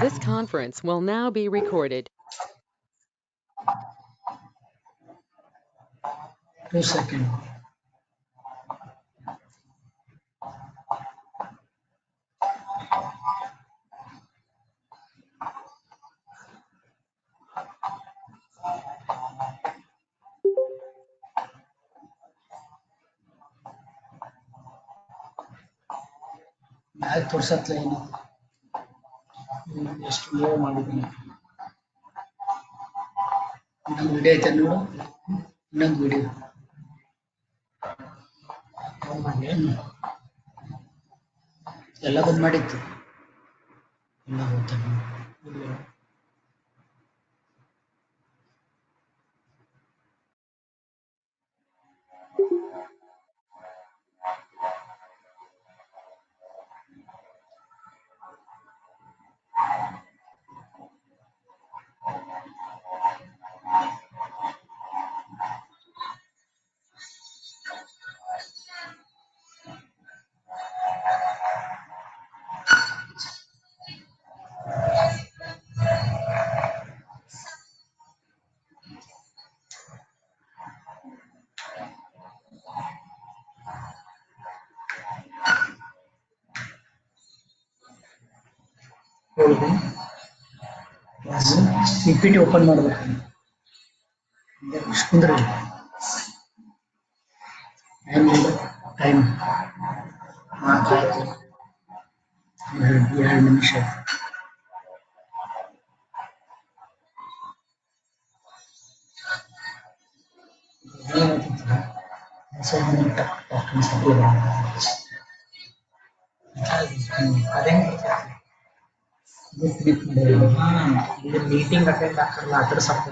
This conference will now be recorded. 2 seconds. ಮ್ಯಾಗ್ ತೋರ್ಸತ್ಲೆ ಏನು ಎಷ್ಟು low ಮಾಡಿದ್ದೀನಿ. ಇನ್ನೊಂದು ವಿಡಿಯೋ ಐತೆ ನೋಡು, ಇನ್ನೊಂದು ವಿಡಿಯೋ ಎಲ್ಲ ಬಂದ್ ಮಾಡಿತ್ತು, ಎಲ್ಲ ಗೊತ್ತಾಗ PPT ಓಪನ್ ಮಾಡ್ಬೇಕು. ಕುಂದ್ರಿ ಟೈಮ್ ಆಯ್ತು, 2 ನಿಮಿಷ. ಮೀಟಿಂಗ್ ಅಟೆಂಡ್ ಆಗ್ತಾರಲ್ಲ ಅದ್ರ ಸಪ್ಪ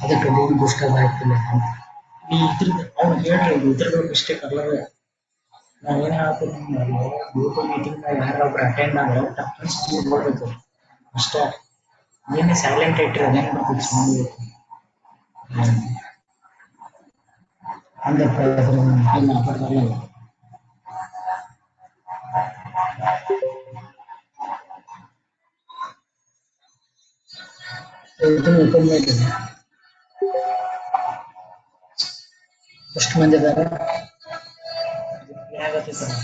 ಅದಕ್ಕೆ ಬೋರ್ಡ್ ಡಿಸ್ಟರ್ಬ್ ಆಗ್ತಿಲ್ಲ. ಈ ಇದ್ರದ್ದು ಅವ್ನು ಹೇಳ್ರಿ, ಇದ್ರದ್ದು ಮಿಸ್ಟೇಕ್ ಅಲ್ಲ. ನಾವೇನು ಹೇಳ್ತೀನಿ, ಗ್ರೂಪ್ ಮೀಟಿಂಗ್ ಯಾರೊಬ್ರು ಅಟೆಂಡ್ ಆದ್ರೆ ಟಕ್ಕನ್ ನೋಡ್ಬೇಕು ಅಷ್ಟೇ. ಏನೇ ಸೈಲೆಂಟ್ ಇಟ್ಟರೆ ಅದೇನು ಫಿಕ್ಸ್ ಮಾಡಬೇಕು. ಅಂದ್ರೆ ಮಾತಾಡ್ತಾರಲ್ಲ ಓಪನ್ ಮಾಡಿದ್ರೆ ಎಷ್ಟು ಮಂದಿ ಇದ್ದಾರೆ ಏನಾಗತ್ತೆ ಸರ್?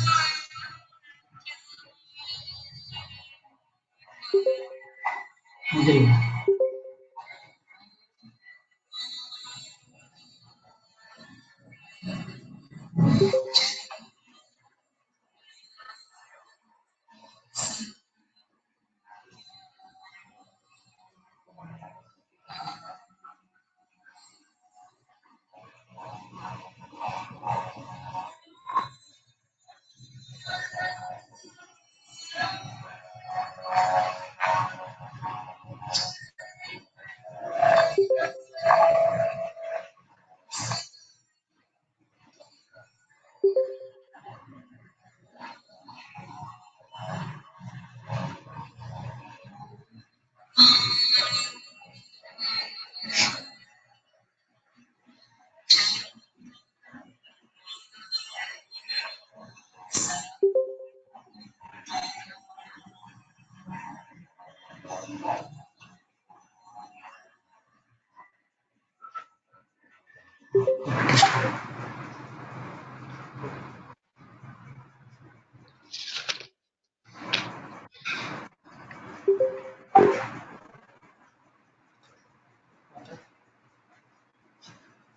ಇದ್ರಿ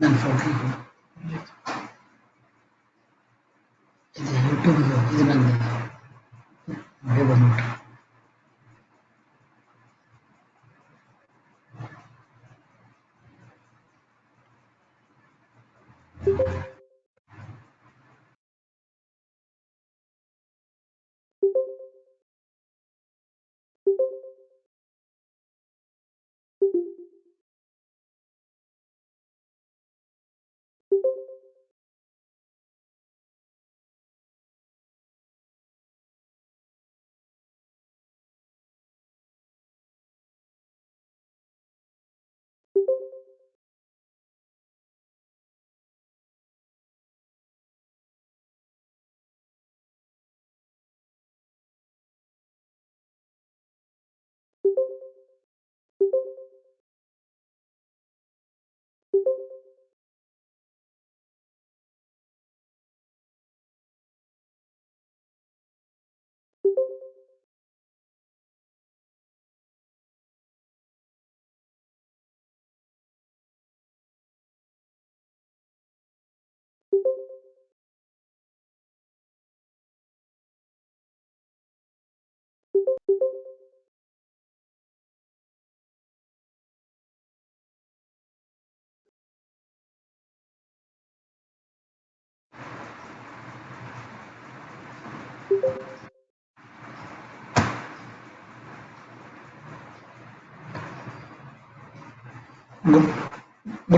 ನನ್ನ ಫೋಟೋ ಇದು ಯೂಟ್ಯೂಬ್, ಇದು ನಂದು ಮಳೆ ಬಂದ್ಬಿಟ್ಟು Good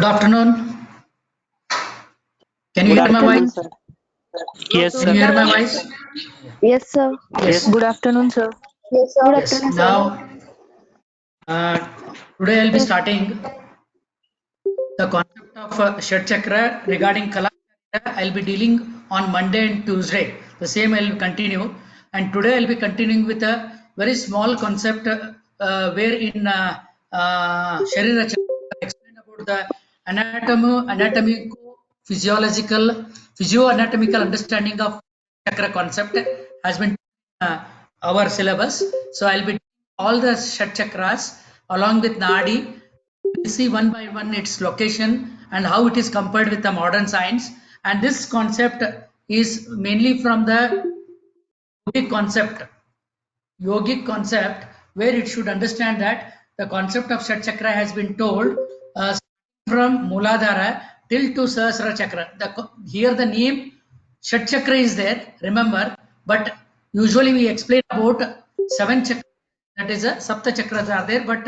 afternoon. Can you Good hear my afternoon, voice? sir. Yes, Can you sir. hear my voice? Yes, sir. Yes. Good afternoon, sir. Good Yes. afternoon, sir. Now, uh, today I'll be starting the concept of Shat Chakra regarding Kala. I'll be dealing on Monday and Tuesday. The same I'll continue. And today I'll be continuing with a very small concept wherein Sharira Chakra explained about the anatomical, physiological, physio-anatomical understanding of chakra concept has been our syllabus. So I'll be all the Shat Chakras along with Nadi. We see one by one its location and how it is compared with the modern science. And this concept is mainly from the yogic concept, where it should understand that the concept of Shat Chakra has been told from Muladhara till to Sahasra Chakra. Here the name Shat Chakra is there, remember, but usually we explain about 7 chakras, that is a Sapta Chakras are there, but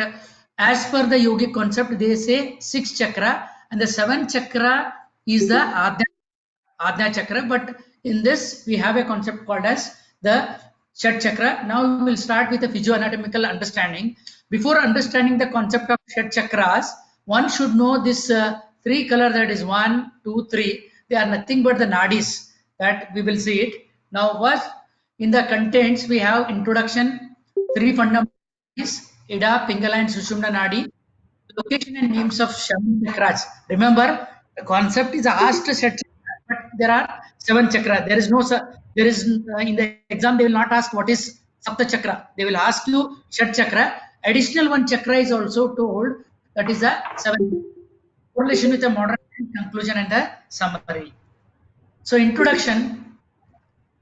as per the yogic concept, they say 6 chakra, and the 7 chakra is the Ajna Chakra, but in this we have a concept called as the Shat Chakra. Now we will start with the physioanatomical understanding. Before understanding the concept of Shat Chakras, one should know this 3 color, that is 1, 2, 3. They are nothing but the nadis, that we will see it. Now first in the contents we have introduction, 3 fundamental nadis, Ida, Pingala and Sushumna Nadi, location and names of seven chakras. Remember, the concept is asked Shat Chakra, but there are 7 chakra. There is no, there is in the exam they will not ask what is Sapta Chakra. They will ask you Shat Chakra. Additional 1 chakra is also told, that is the 7. Correlation with the modern conclusion and the summary. So introduction,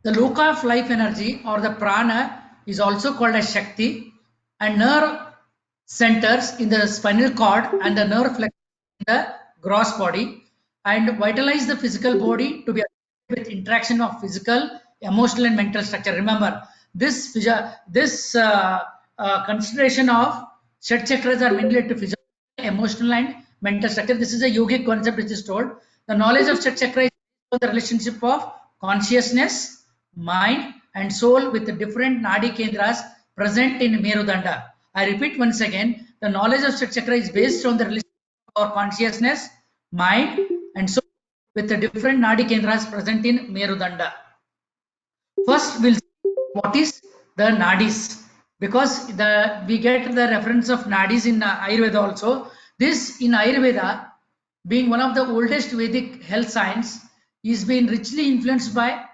the loka of life energy or the prana is also called as Shakti, and nerve centers in the spinal cord and the nerve flexors in the gross body, and vitalize the physical body to be with interaction of physical, emotional and mental structure. Remember, this consideration of Shat Chakras are mainly to physical, emotional and mental structure. This is a yogic concept which is told. The knowledge of Shat Chakra is the relationship of consciousness, mind and soul with the different nadi kendras present in Merudanda. I repeat once again, the knowledge of Shat Chakra is based on the relationship of consciousness, mind and soul with the different nadi kendras present in Merudanda. First, we'll see what is the nadis, because we get the reference of nadis in Ayurveda also. This in Ayurveda, being one of the oldest Vedic health science, is being richly influenced by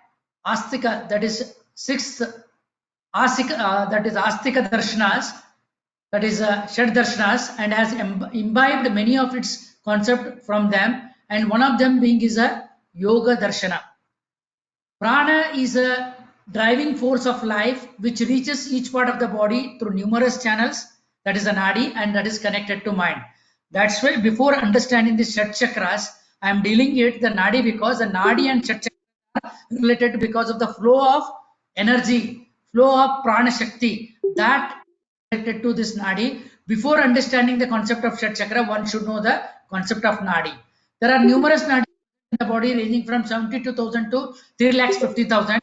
Astika, that is sixth Asika, that is Astika Darshanas, that is Shat Darshanas, and has imbibed many of its concept from them, and one of them being is a Yoga Darshana. Prana is a driving force of life which reaches each part of the body through numerous channels, that is the nadi, and that is connected to mind. That's why before understanding the Shat Chakras, I am dealing it the nadi, because the nadi and Shat Chakras are related because of the flow of energy, flow of prana shakti that related to this nadi. Before understanding the concept of Shat Chakra, one should know the concept of nadi. There are numerous nadis in the body ranging from 72,000 to 3,50,000.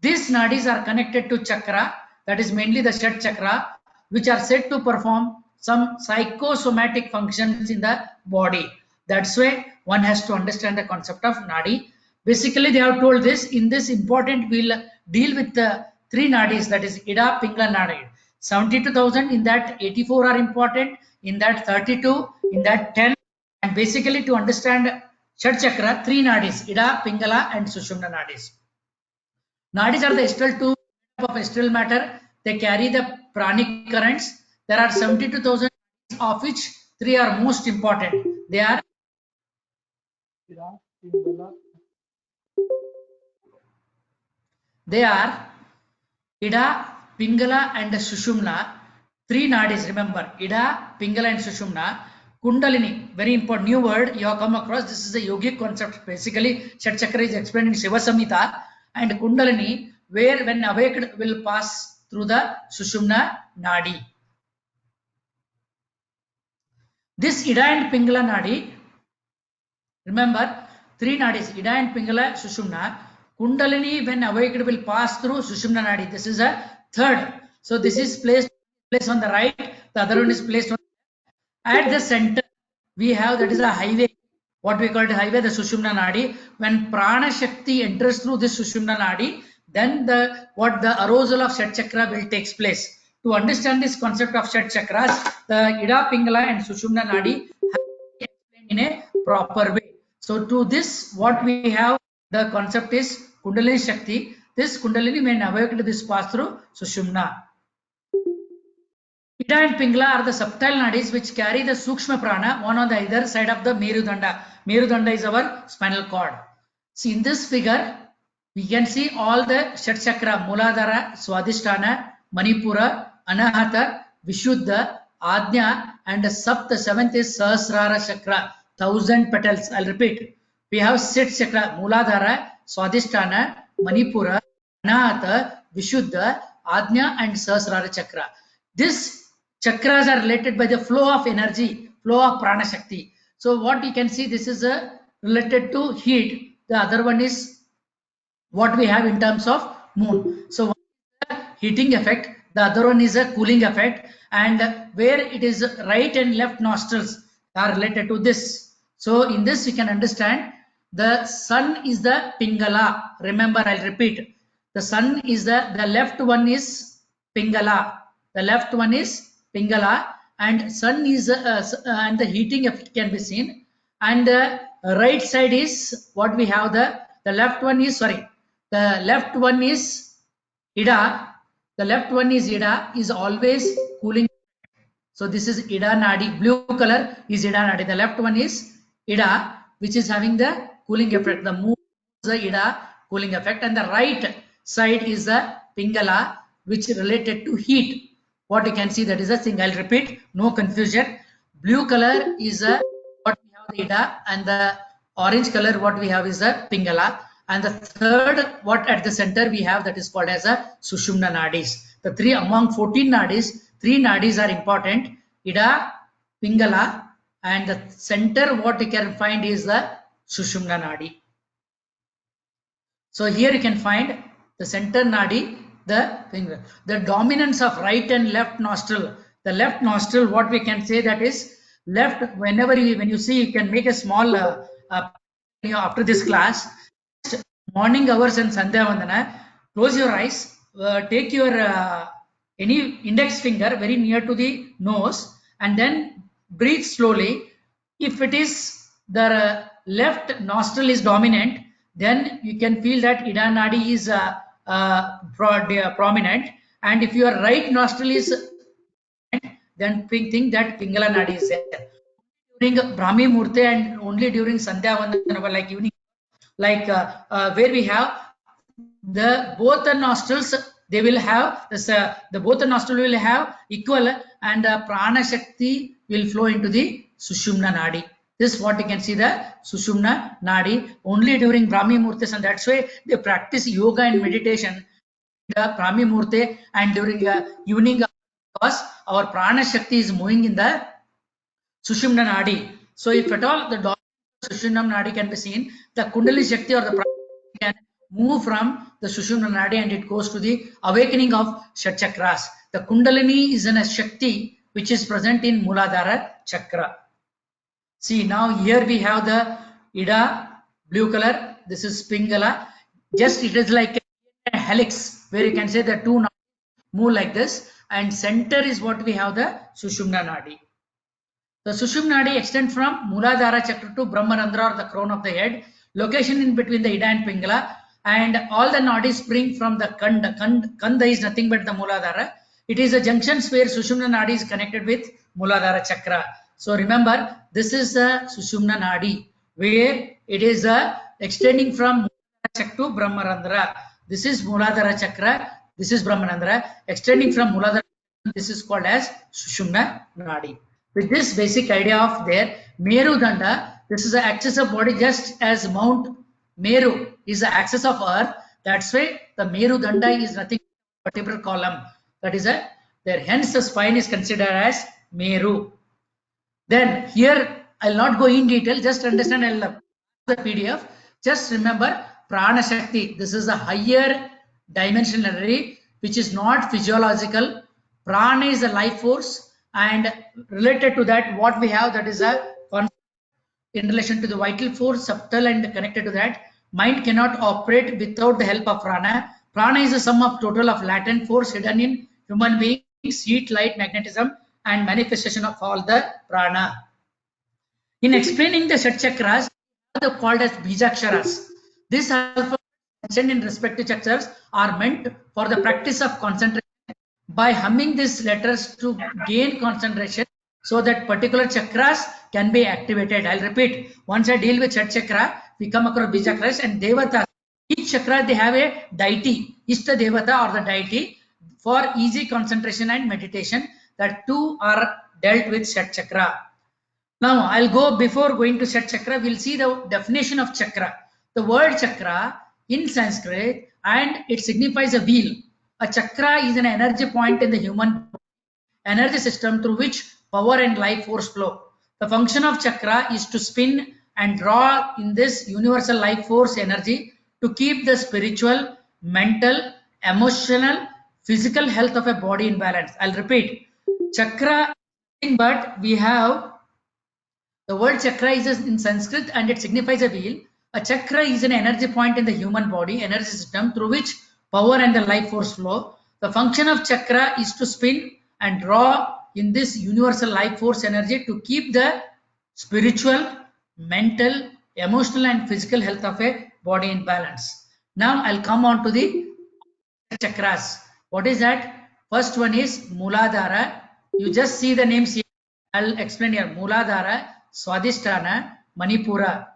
These nadis are connected to chakra, that is mainly the Shat Chakra, which are said to perform some psychosomatic functions in the body. That's why one has to understand the concept of nadi. Basically, they have told this. In this important, we'll deal with the 3 nadis, that is Ida, Pingala, Nadi. 72,000, in that 84 are important, in that 32, in that 10, and basically to understand Shat Chakra, 3 nadis, Ida, Pingala and Sushumna nadis. Nadis are the astral tube of astral matter. They carry the pranic currents. There are 72,000, of which 3 are most important. They are Ida, Pingala and Sushumna. 3 nadis, remember, Ida, Pingala and Sushumna. Kundalini, very important new word you have come across. This is a yogic concept. Basically, Shat Chakra is explained in Shiva Samhita. And Kundalini, where when awaked will pass through the Sushumna Nadi. This Ida and Pingala Nadi, remember, three nadis, Ida and Pingala, Sushumna. Kundalini, when awaked, will pass through Sushumna Nadi. This is a third. So this is placed on the right, the other one is placed on at the center. We have, that is a highway, what we call the highway, the Sushumna Nadi. When Prana Shakti enters through this Sushumna Nadi, then the arousal of Shat Chakra will take place. To understand this concept of Shat Chakras, the Ida, Pingala and Sushumna Nadi have to be explained in a proper way. So to this, what we have, the concept is Kundalini Shakti. This Kundalini, when awaked, this pass through Sushumna. Ida and Pingala are the subtle nadis which carry the Sukshma Prana, one on the either side of the Merudanda. Merudanda is our spinal cord. See, in this figure, we can see all the Shat Chakra, Muladhara, Swadhisthana, Manipura, Anahata, Vishuddha, Ajna, and the Sapt, the seventh is Sahasrara Chakra, 1000 petals. I'll repeat. We have 6 chakra, Muladhara, Swadhisthana, Manipura, Anahata, Vishuddha, Ajna, and Sahasrara Chakra. This chakras are related by the flow of energy, flow of prana shakti. So what you can see, this is related to heat. The other one is what we have in terms of moon. So one is the heating effect, the other one is a cooling effect, and where it is right and left nostrils are related to this. So in this we can understand the sun is the Pingala. Remember, I'll repeat. The sun is the left one is Pingala. The left one is Pingala, and sun is and the heating effect can be seen, and the right side is what we have, the left one is, sorry, the left one is Ida, the left one is Ida, is always cooling. So this is Ida Nadi, blue color is Ida Nadi. The left one is Ida, which is having the cooling effect. The moon is the Ida cooling effect, and the right side is the Pingala, which is related to heat. What you can see, that is a thing. I'll repeat, no confusion. Blue color is what we have the Ida, and the orange color what we have is the Pingala, and the third what at the center we have, that is called as a Sushumna Nadis. The three among 14 Nadis, 3 Nadis are important: Ida, Pingala, and the center what you can find is the Sushumna Nadi. So here you can find the center Nadi, the dominance of right and left nostril. The left nostril, what we can say, that is left. Whenever when you see, you can make a small after this class, morning hours and Sandhya Vandana. Close your eyes, take your any index finger very near to the nose, and then breathe slowly. If it is the left nostril is dominant, then you can feel that Ida Nadi is prominent, and if your right nostril is, then think that Pingala Nadi is there. During Brahmi Murte and only during Sandhya Vandana, like evening, like where we have the both the nostrils, they will have this, the both the nostril will have equal, and Prana Shakti will flow into the Sushumna Nadi. This is what you can see, the Sushumna Nadi only during Brahmi Murtes, and that's why they practice yoga and meditation the Brahmi Murte and during evening, because our Prana Shakti is moving in the Sushumna Nadi. So if at all the Sushumna Nadi can be seen, the Kundalini Shakti or the Prana can move from the Sushumna Nadi and it goes to the awakening of Shat Chakras. The Kundalini is in a Shakti which is present in Muladhara Chakra. See, now here we have the Ida, blue color. This is Pingala. Just it is like a helix where you can say the two move like this, and center is what we have, the Sushumna Nadi. The Sushumna Nadi extends from Muladhara Chakra to Brahmarandra, or the crown of the head, location in between the Ida and Pingala, and all the nadis spring from the Kanda. Kanda is nothing but the Muladhara. It is a junction where Sushumna Nadi is connected with Muladhara Chakra. So remember, this is the Sushumna Nadi, where it is extending from Muladhara Chakra to Brahmarandra. This is Muladhara Chakra, this is Brahmarandra. Extending from Muladhara, this is called as Sushumna Nadi. With this basic idea of their Merudanda, this is the axis of body, just as Mount Meru is the axis of earth. That's why The Merudanda is nothing but vertebral column. That is there. Hence, the spine is considered as Meru. Then here I'll not go in detail. Just understand. I'll the PDF. Just remember Prana Shakti. This is a higher dimensional energy which is not physiological. Prana is a life force, and related to that, what we have, that is a concept in relation to the vital force, subtle and connected to that. Mind cannot operate without the help of prana. Prana is the sum of total of latent force hidden in human beings, heat, light, magnetism, and manifestation of all the prana. In explaining the Shat Chakras, they are called as Bijaksharas. These alphabets mentioned in respective chakras are meant for the practice of concentration by humming these letters to gain concentration so that particular chakras can be activated. I'll repeat. Once I deal with Shat Chakra, we come across Bijakras and Devatas. Each chakra, they have a deity, Ishta Devata or the deity for easy concentration and meditation. That two are dealt with Shat Chakra. Now, I'll go before going to Shat Chakra, we'll see the definition of chakra. The word chakra in Sanskrit, and it signifies a wheel. A chakra is an energy point in the human energy system through which power and life force flow. The function of chakra is to spin and draw in this universal life force energy to keep the spiritual, mental, emotional, physical health of a body in balance. I'll repeat. Chakra, but we have the word chakra is in Sanskrit and it signifies a wheel. A chakra is an energy point in the human body, energy system through which power and the life force flow. The function of chakra is to spin and draw in this universal life force energy to keep the spiritual, mental, emotional and physical health of a body in balance. Now I'll come on to the chakras. What is that? First one is Muladhara. You just see the names here. I'll explain here. Muladhara, Swadhisthana, Manipura.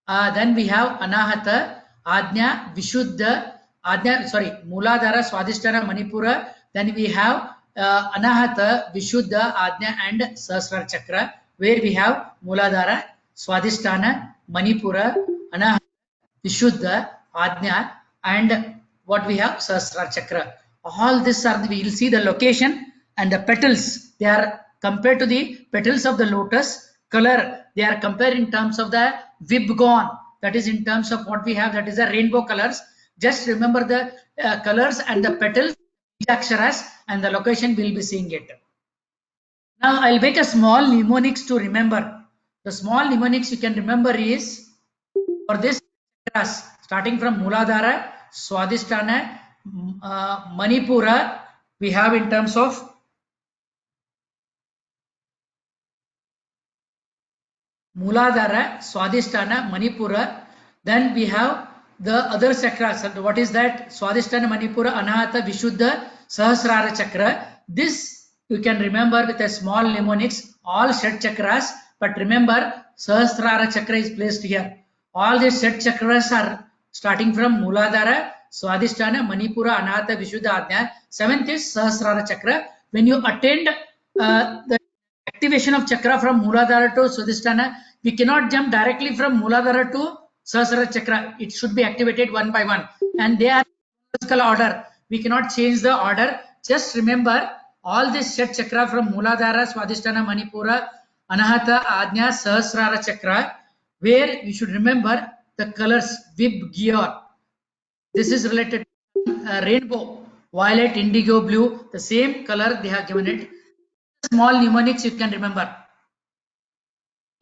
Then we have Anahata, Ajna, Vishuddha, Muladhara, Swadhisthana, Manipura. Then we have Anahata, Vishuddha, Ajna and Sahasrara Chakra, where we have Muladhara, Swadhisthana, Manipura, Anahata, Vishuddha, Ajna and what we have, Sahasrara Chakra. All this are, we will see the location and the petals. They are compared to the petals of the lotus. Color, they are compared in terms of the Vibgone, that is in terms of what we have, that is the rainbow colors. Just remember the colors and the petals, Bijaksharas, and the location we will be seeing it. Now I'll make a small mnemonics to remember. The small mnemonics you can remember is for this chakras, starting from Muladhara, Swadhisthana, Manipura, we have in terms of Muladhara, Swadhisthana, Manipura. Then we have the other chakras. What is that? Swadhisthana, Manipura, Anahata, Vishuddha, Sahasrara Chakra. This you can remember with a small mnemonics, all Shat Chakras. But remember, Sahasrara Chakra is placed here. All these Shat Chakras are starting from Muladhara, Swadhisthana, Manipura, Anahata, Vishuddha, Ajna. Seventh is Sahasrara Chakra. When you attend the activation of chakra from Muladhara to Swadhisthana, we cannot jump directly from Muladhara to Sahasrara Chakra. It should be activated one by one, and they are in physical order. We cannot change the order. Just remember all this Shat Chakra from Muladhara, Swadhisthana, Manipura, Anahata, Ajna, Sahasrara Chakra, where you should remember the colors Vibgyor. This is related to rainbow, violet, indigo, blue, the same color they have given it. Small mnemonics you can remember.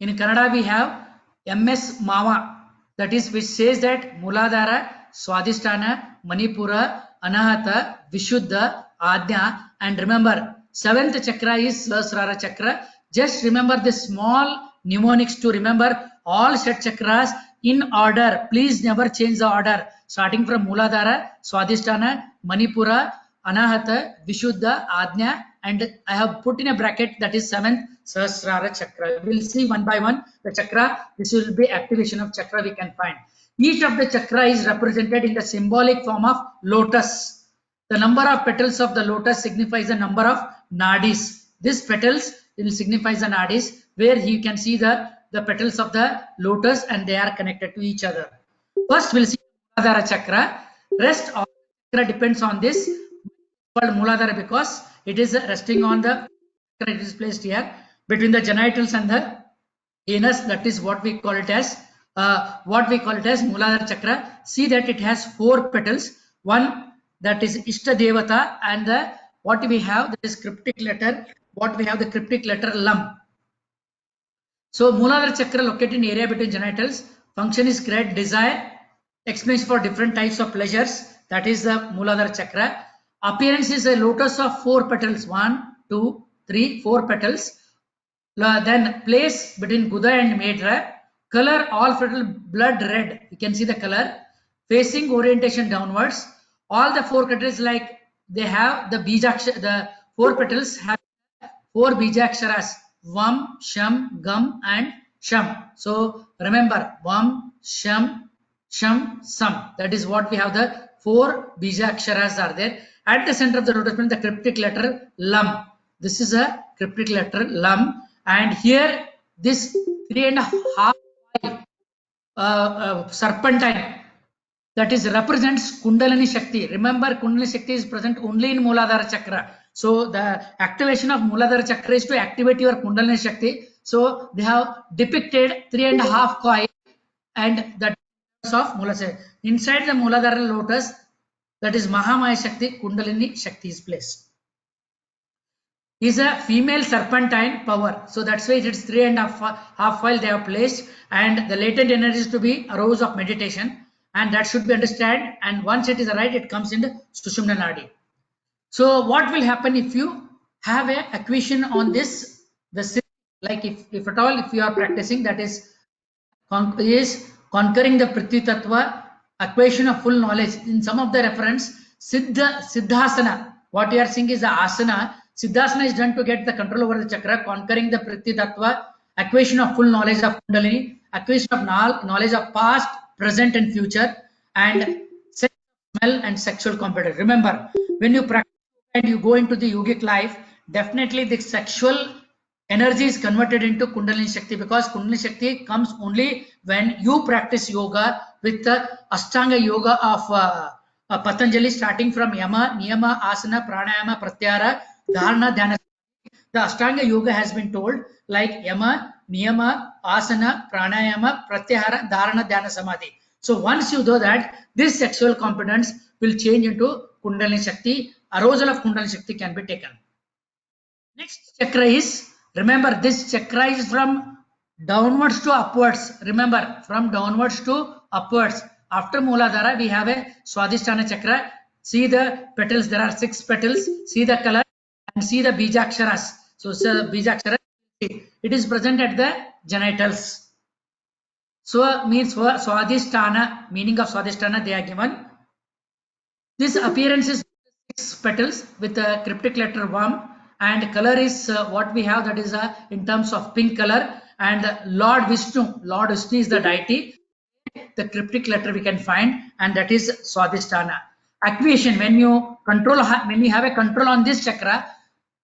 In Kannada we have MS Mama, that is which says that Muladhara, Swadhisthana, Manipura, Anahata, Vishuddha, Ajna, and remember 7th chakra is Sahasrara Chakra. Just remember the small mnemonics to remember all Shat Chakras in order. Please never change the order. Starting from Muladhara, Swadhisthana, Manipura, Anahata, Vishuddha, Ajna, and I have put in a bracket that is 7th Sahasrara Chakra. We will see one by one the chakra. This will be activation of chakra we can find. Each of the chakra is represented in the symbolic form of lotus. The number of petals of the lotus signifies the number of nadis. These petals will signify the nadis, where you can see the petals of the lotus and they are connected to each other. First we'll see Muladhara Chakra. Rest all chakra depends on this called Mooladhara because it is resting on the chakra. It is placed here between the genitals and the anus. That is what we call it as Mooladhara chakra. See that it has 4 petals. One that is Ishta Devata, and the what we have, that is cryptic letter. What we have, the cryptic letter Lam. So Mooladhara chakra located in area between genitals. Function is create desire. Explanation for different types of pleasures. That is the Mooladhara chakra. Appearance is a lotus of 4 petals. 1, 2, 3, 4 petals. Then place between Guda and Medra. Color all petal blood red. You can see the color. Facing orientation downwards. All the 4 petals, like they have the bijakshara. The 4 petals have 4 bijaksharas. Vam, Sham, Gam and Sham. So remember, Vam, Sham, Sham, Sam. That is what we have, the 4 bijaksharas are there. At the center of the lotus the cryptic letter Lam. This is a cryptic letter Lam. And here this 3.5 serpentine, that is represents Kundalini Shakti. Remember, Kundalini Shakti is present only in Mooladhara chakra. So the activation of Mooladhara chakra is to activate your Kundalini Shakti. So they have depicted 3.5 coil and the of Mooladhara. Inside the Mooladhara lotus, that is Mahamaya Shakti, Kundalini Shakti is placed. Is a female serpentine power. So that's why it's 3.5 coil they have placed, and the latent energy is to be aroused of meditation, and that should be understood. And once it is right, it comes in the Sushumna Nadi. So what will happen if you have a equation on this, like if at all, if you are practicing, that is conquering the Prithvi Tattva, equation of full knowledge. In some of the reference, Siddhasana, what you are seeing is the asana. Siddhasana is done to get the control over the chakra, conquering the Prithvi Tattva, equation of full knowledge of Kundalini, equation of knowledge of past, present and future, and sense of smell and sexual competence. Remember, when you practice and you go into the yogic life, definitely the sexual energy is converted into Kundalini Shakti, because Kundalini Shakti comes only when you practice yoga with the Ashtanga yoga of Patanjali, starting from Yama, Niyama, Asana, Pranayama, Pratyahara, Dharana, Dhyana. The Ashtanga yoga has been told like Yama, Niyama, Asana, Pranayama, Pratyahara, Dharana, Dhyana, Samadhi. So once you do that, this sexual competence will change into Kundalini Shakti. Arousal of Kundalini Shakti can be taken. Next chakra is, remember, this chakra is from downwards to upwards. Remember, from downwards to upwards. After Mooladhara, we have a Swadhisthana chakra. See the petals, there are 6 petals. See the color and see the bijaksharas. So bijakshara, it is present at the genitals. So means Swadhisthana, meaning of Swadhisthana they are given. This appearance is 6 petals with a cryptic letter Vam, and color is what we have, that is in terms of pink color. And Lord Vishnu is the deity. The cryptic letter we can find, and that is Swadhisthana. Activation, when you have a control on this chakra,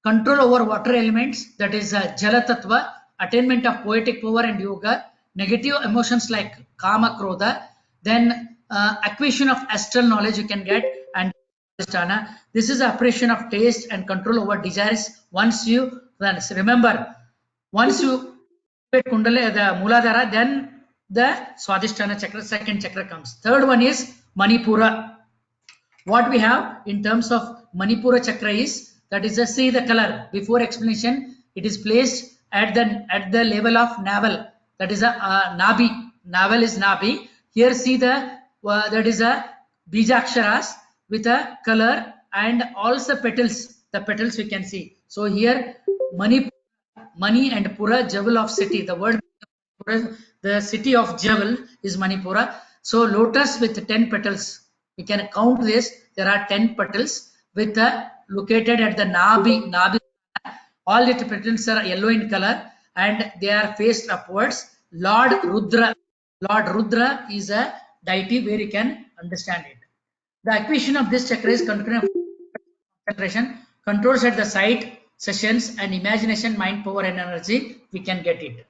control over water elements, that is Jala Tattva, attainment of poetic power and yoga, negative emotions like Kama, Krodha, then acquisition of astral knowledge you can get, and Swadhisthana. This is appreciation of taste and control over desires. Once you remember, once you Kundalini, the Mooladhara, then the Swadhisthana chakra, second chakra comes. Third one is Manipura. What we have in terms of Manipura chakra is, that is see the color. Before explanation, it is placed at the level of navel. That is a nabi. Navel is nabi. Here see the that is a bijaksharas with a color, and also petals. The petals we can see. So here Mani and Pura, Jewel of city. The word Pura, the city of Jewel is Manipura. So lotus with 10 petals. We can count this. There are 10 petals with located at the nabi. All the petals are yellow in color and they are faced upwards. Lord Rudra is a deity where you can understand it. The acquisition of this chakra is concentration, controls at the sight, sessions, and imagination, mind, power, and energy. We can get it.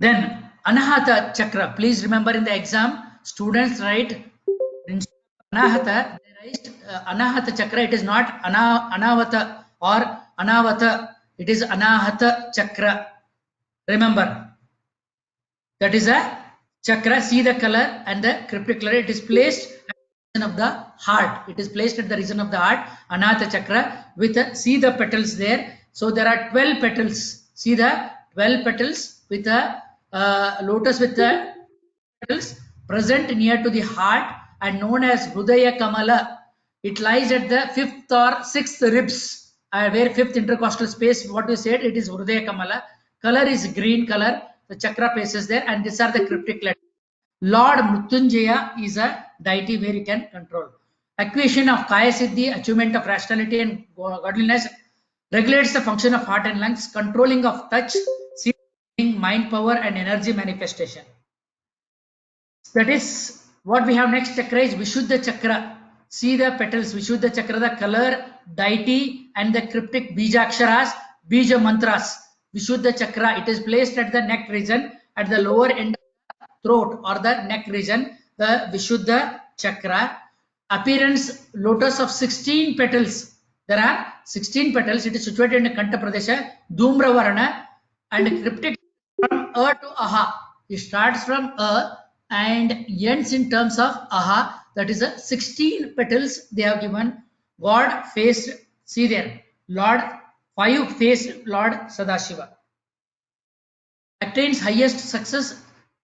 Then Anahata chakra. Please remember, in the exam, students write Anahata, they raised Anahata Chakra. It is not Anavata or Anavata. It is Anahata Chakra. Remember, that is a chakra. See the color and the cryptic color. It is placed at the region of the heart. It is placed at the region of the heart. Anahata Chakra. With see the petals there. So there are 12 petals. See the 12 petals with a lotus with the petals present near to the heart and known as Hrudaya Kamala. It lies at the 5th or 6th ribs, where 5th intercostal space. What we said, it is Hrudaya Kamala. Color is green color. The chakra places there, and these are the cryptic letters. Lord Mrityunjaya is a deity where you can control. Acquisition of Kaya Siddhi, achievement of rationality and godliness, regulates the function of heart and lungs, controlling of touch, seeing, mind power, and energy manifestation. That is what we have. Next chakra is Vishuddha Chakra. See the petals, Vishuddha Chakra, the color, deity, and the cryptic Bijaksharas, Bija Mantras. Vishuddha Chakra, it is placed at the neck region, at the lower end of the throat or the neck region, the Vishuddha Chakra. Appearance, lotus of 16 petals. There are 16 petals. It is situated in Kanta Pradesha, Dhumra Varana, and cryptic from A to Aha. It starts from A and ends in terms of Aha. That is a 16 petals they have given. God faced, see there, Lord, 5 faced Lord Sadashiva. Attains highest success,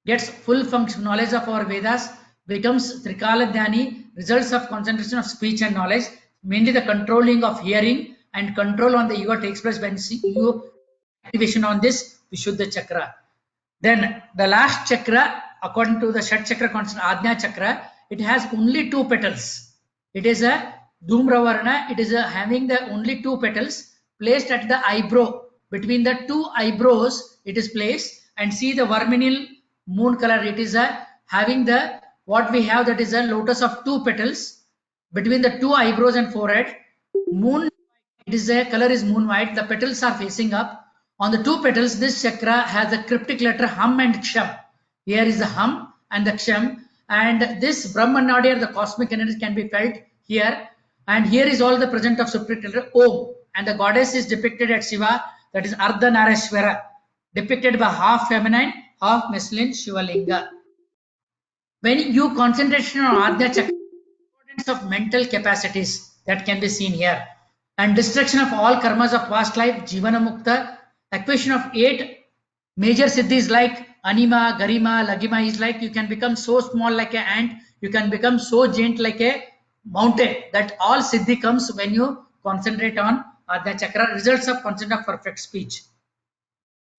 gets full function knowledge of our Vedas, becomes Trikala Dhyani, results of concentration of speech and knowledge, mainly the controlling of hearing and control on the ego takes place when you activation on this Vishuddha Chakra. Then the last chakra, according to the Shat Chakra concept, Ajna Chakra, it has only 2 petals. It is a Dhumra Varna. It is having the only 2 petals placed at the eyebrow. Between the 2 eyebrows, it is placed, and see the vermilion moon color. It is having the what we have, that is a lotus of 2 petals between the 2 eyebrows and forehead. Moon, it is a color is moon white. The petals are facing up. On the 2 petals, this chakra has the cryptic letter Hum and Ksham. Here is the Hum and the Ksham, and this Brahmanadi, or the cosmic energy, can be felt here. And here is all the present of supreme letter Om, and the goddess is depicted at Shiva, that is Ardhanareshwara, depicted by half feminine, half masculine Shivalinga. When you concentration on Adya Chakra, importance of mental capacities that can be seen here, and destruction of all karmas of past life, Jivana Mukta, acquisition of 8 major siddhis like Anima, Garima, Lagima is like you can become so small like an ant, you can become so giant like a mountain. That all siddhi comes when you concentrate on Adya Chakra, results of concentration of perfect speech.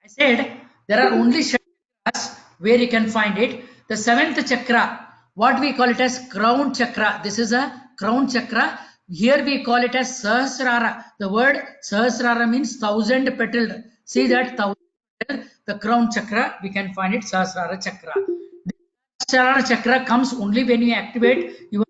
I said there are only 7 chakras where you can find it. The 7th chakra, what we call it as crown chakra. This is a crown chakra. Here we call it as Sahasrara. The word Sahasrara means 1000 petaled. See that 1000 petaled, the crown chakra, we can find it Sahasrara chakra. The Sahasrara chakra comes only when you activate your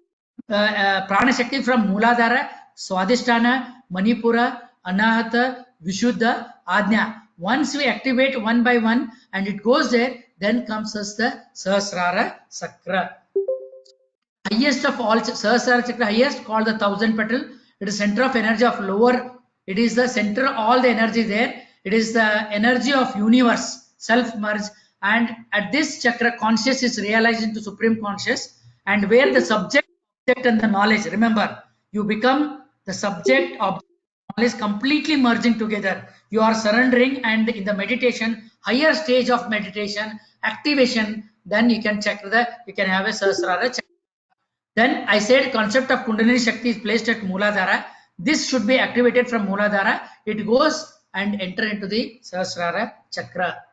Prana Shakti from Mooladhara, Swadhisthana, Manipura, Anahata, Vishuddha, Ajna. Once we activate one by one and it goes there, then comes as the Sahasrara chakra. Highest of all, Sahasrara chakra, highest, called the 1000 petal. It is center of energy of lower. It is the center of all the energy there. It is the energy of universe, self merge. And at this chakra, conscious is realized into supreme conscious, and where the subject, object, and the knowledge. Remember, you become the subject, object, knowledge completely merging together. You are surrendering, and in the meditation, higher stage of meditation, activation, then you can check you can have a Sahasrara chakra. Then I said concept of Kundalini Shakti is placed at Mooladhara. This should be activated from Mooladhara. It goes and enter into the Sahasrara chakra.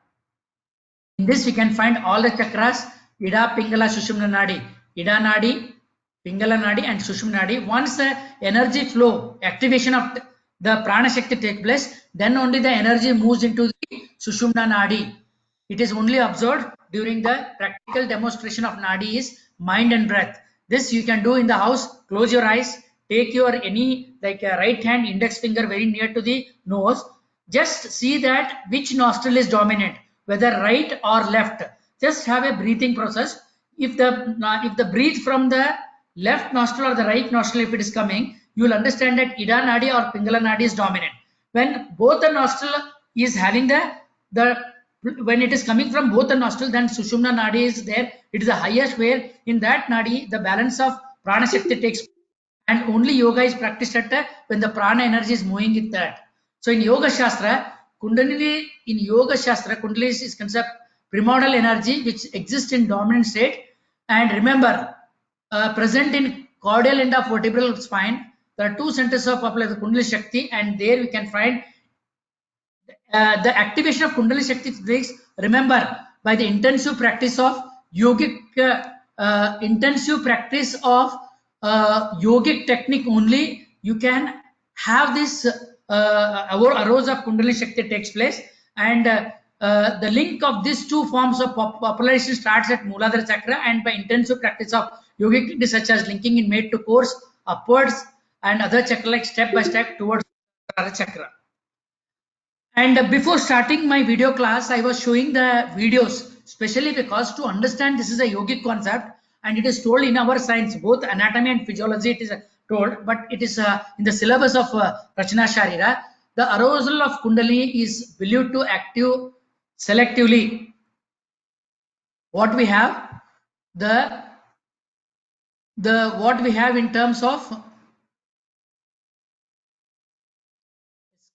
In this we can find all the chakras, Ida, Pingala, Sushumna Nadi, Ida Nadi, Pingala Nadi and Sushumna Nadi. Once the energy flow, activation of the Prana Shakti take place, then only the energy moves into the Sushumna Nadi. It is only observed during the practical demonstration of Nadi is mind and breath. This you can do in the house. Close your eyes, take your any like a right hand index finger very near to the nose. Just see that which nostril is dominant, whether right or left. Just have a breathing process. If the breathe from the left nostril or the right nostril, if it is coming, you will understand that Ida Nadi or Pingala Nadi is dominant. When both the nostril is having when it is coming from both the nostril, then Sushumna Nadi is there. It is the highest, where in that Nadi the balance of Prana Shakti takes place, and only yoga is practiced at when the prana energy is moving in that. So in Yoga Shastra, Kundalini, in Yoga Shastra, Kundalini is concept primordial energy which exists in dominant state. And remember, present in caudal end of vertebral spine, there are two centers of population, the Kundalini Shakti, and there we can find the activation of Kundalini Shakti takes, remember, by the intensive practice of yogic yogic technique only, you can have this arose of Kundalini Shakti takes place. And the link of these two forms of popularization starts at Mooladhara Chakra, and by intensive practice of yogic techniques such as linking in made to course upwards and other chakra, like step by step towards Mooladhara Chakra. And before starting my video class, I was showing the videos, especially because to understand this is a yogic concept, and it is told in our science, both anatomy and physiology it is told, but it is in the syllabus of Rachana Sharira. The arousal of Kundalini is believed to active selectively. What we have, what we have in terms of,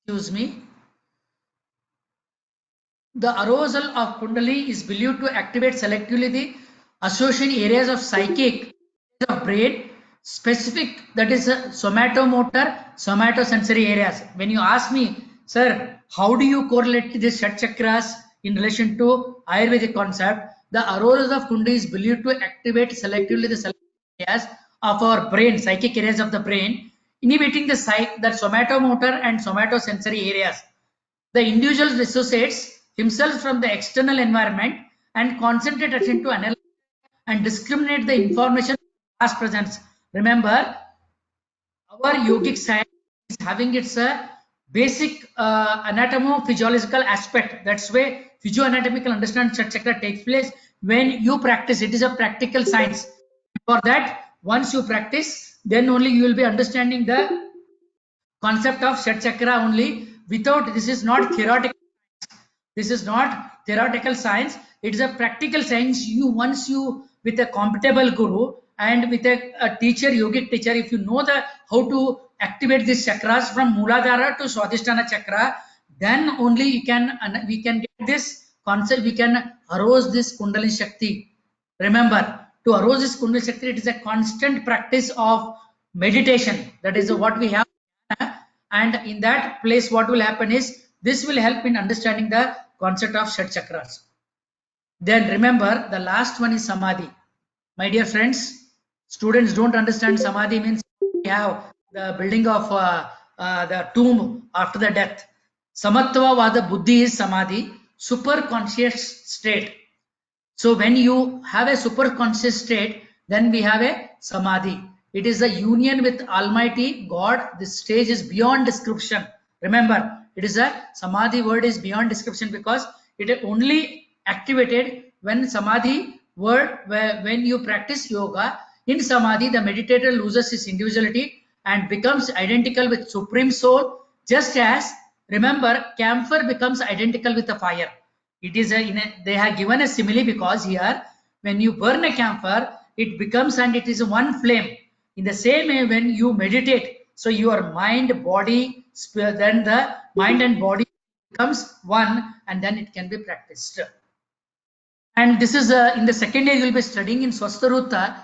excuse me, the arousal of Kundalini is believed to activate selectively the associated areas of psychic, of brain, specific, that is somatomotor, somatosensory areas. When you ask me, sir, how do you correlate these Shat Chakras in relation to Ayurvedic concept? The arousal of Kundalini is believed to activate selectively the areas of our brain, psychic areas of the brain, inhibiting the somatomotor and somatosensory areas. The individual dissociates himself from the external environment and concentrate attention to analyze and discriminate the information past presence. Remember, our yogic science is having its basic anatomo-physiological aspect. That's why physioanatomical understanding Shat Chakra takes place when you practice. It is a practical science. For that, once you practice, then only you will be understanding the concept of Shat Chakra only. Without, this is not theoretical. This is not theoretical science. It is a practical science. Once you with a compatible guru and with a teacher, yogic teacher, if you know how to activate these chakras from Mooladhara to Swadhisthana Chakra, then only we can get this concept. We can arouse this Kundalini Shakti. Remember, to arouse this Kundalini Shakti, it is a constant practice of meditation. That is what we have. And in that place, what will happen is, this will help in understanding the concept of Shat Chakras. Then remember, the last one is Samadhi. My dear friends, students don't understand Samadhi means we have the building of the tomb after the death. Samatva Vada Buddhi is Samadhi, super conscious state. So when you have a super conscious state, then we have a Samadhi. It is a union with Almighty God. This stage is beyond description. Remember, it is a Samadhi word is beyond description because it is only activated when Samadhi word, when you practice yoga. In Samadhi, the meditator loses his individuality and becomes identical with Supreme Soul, just as, remember, camphor becomes identical with the fire. It is they have given a simile because here, when you burn a camphor, it becomes and it is one flame. In the same way, when you meditate, so your mind, body, then the mind and body becomes one, and then it can be practiced. And this is in the second year you will be studying in Swastharuta.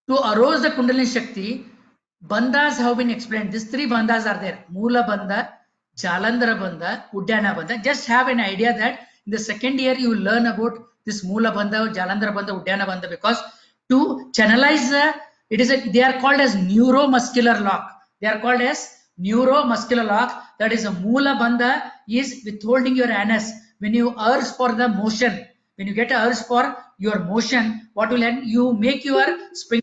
To arouse the Kundalini Shakti, bandhas have been explained. These three bandhas are there: Moola Bandha, Jalandhara Bandha, Uddiyana Bandha. Just have an idea that in the second year you will learn about this Moola Bandha, Jalandhara Bandha, Uddiyana Bandha, because to channelize they are called as neuromuscular lock. They are called as neuromuscular lock. That is a Moola Bandha is withholding your anus. When you urge for the motion, when you get an urge for your motion, what will happen? You make your spring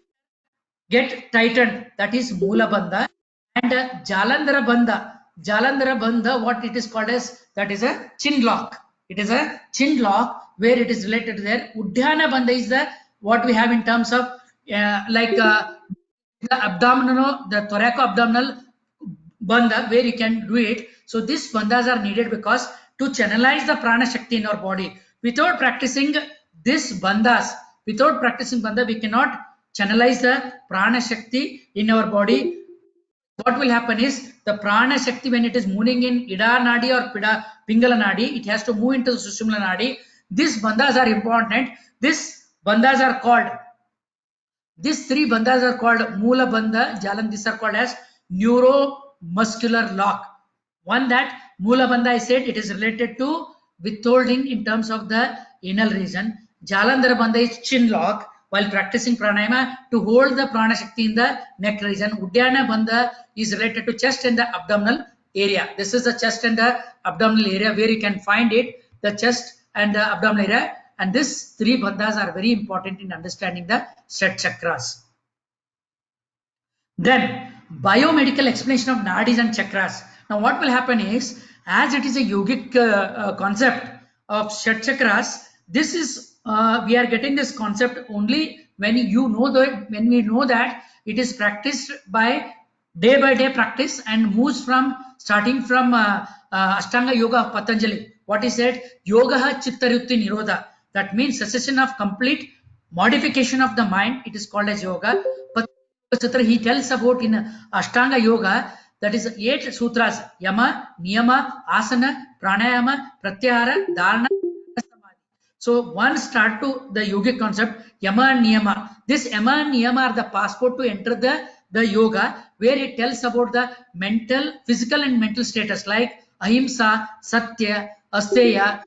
get tightened. That is Moola Bandha. And Jalandhara Bandha, what it is called as, that is a chin lock. It is a chin lock where it is related to there. Uddiyana Bandha is what we have in terms of the abdominal, the thoraco-abdominal bandha where you can do it. So these bandhas are needed because to channelize the prana shakti in our body. Without practicing this bandhas, without practicing bandha, we cannot channelize the prana shakti in our body. What will happen is the prana shakti, when it is moving in ida nadi or pingala nadi, it has to move into the sushumna nadi. These bandhas are important. These bandhas are called, these three bandhas are called Moola Bandha, Jalan. These are called as neuromuscular lock. One that Moola Bandha, I said it is related to withholding in terms of the anal region. Jalandhara Bandha is chin lock while practicing pranayama to hold the prana shakti in the neck region. Uddiyana Bandha is related to chest and the abdominal area. This is the chest and the abdominal area where you can find it, the chest and the abdominal area. And these three bandhas are very important in understanding the Shat chakras. Then biomedical explanation of nadis and chakras. Now what will happen is, as it is a yogic concept of Shat chakras, this is we are getting this concept only when you know that, when we know that it is practiced by day practice and moves from starting from Ashtanga Yoga of Patanjali. What he said, Yoga Chittarutti Nirodha. That means cessation of complete modification of the mind. It is called as yoga. But he tells about in Ashtanga Yoga, that is 8 sutras: Yama, Niyama, Asana, Pranayama, Pratyahara, Dharana, Samadhi. So one start to the yogic concept, Yama and Niyama. This Yama and Niyama are the passport to enter the yoga, where it tells about the mental, physical and mental status like Ahimsa, Satya, Asteya,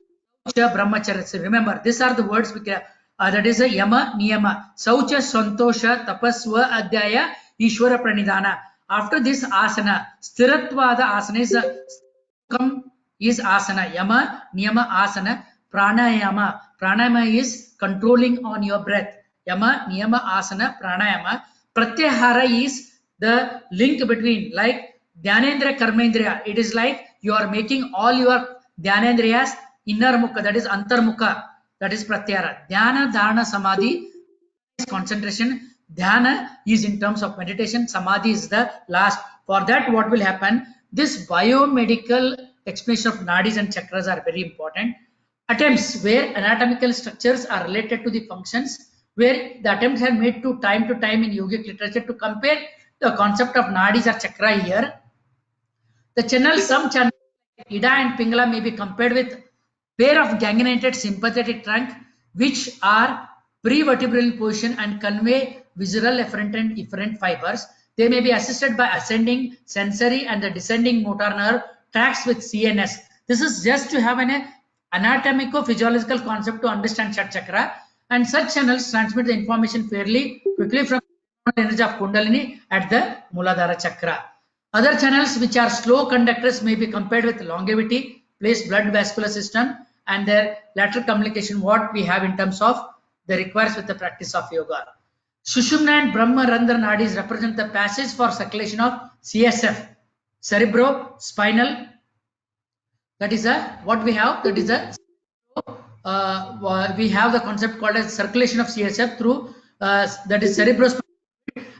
Brahmacharya. Remember, these are the words we can, that is a Yama, Niyama. Saucha, Santosha, Tapaswa, Adhyaya, Ishwara Pranidhana. After this asana, Stiratvada asana is asana. Yama, Niyama, asana. Pranayama. Pranayama is controlling on your breath. Yama, Niyama, asana, pranayama. Pratyahara is the link between, like Dhyanendriya, Karmendriya. It is like you are making all your Dhyanendriyas inner mukha, that is antarmukha, that is pratyahara. Dhyana, dharana, samadhi is concentration. Dhyana is in terms of meditation. Samadhi is the last. For that, what will happen? This biomedical explanation of nadis and chakras are very important. Attempts where anatomical structures are related to the functions, where the attempts are made to time in yogic literature to compare the concept of nadis or chakra here. The channels, some channels, Ida and Pingala, may be compared with pair of ganglionated sympathetic trunk, which are prevertebral position and convey visceral efferent and efferent fibers. They may be assisted by ascending sensory and the descending motor nerve tracks with CNS. This is just to have an anatomico-physiological concept to understand Shat chakra, and such channels transmit the information fairly quickly from the energy of Kundalini at the Muladhara chakra. Other channels which are slow conductors may be compared with longevity, place blood vascular system, and their lateral communication, what we have in terms of the requires with the practice of yoga. Sushumna and Brahma Randhra nadis represent the passage for circulation of CSF, cerebrospinal. That is what we have. That is we have the concept called as circulation of CSF through that is cerebrospinal,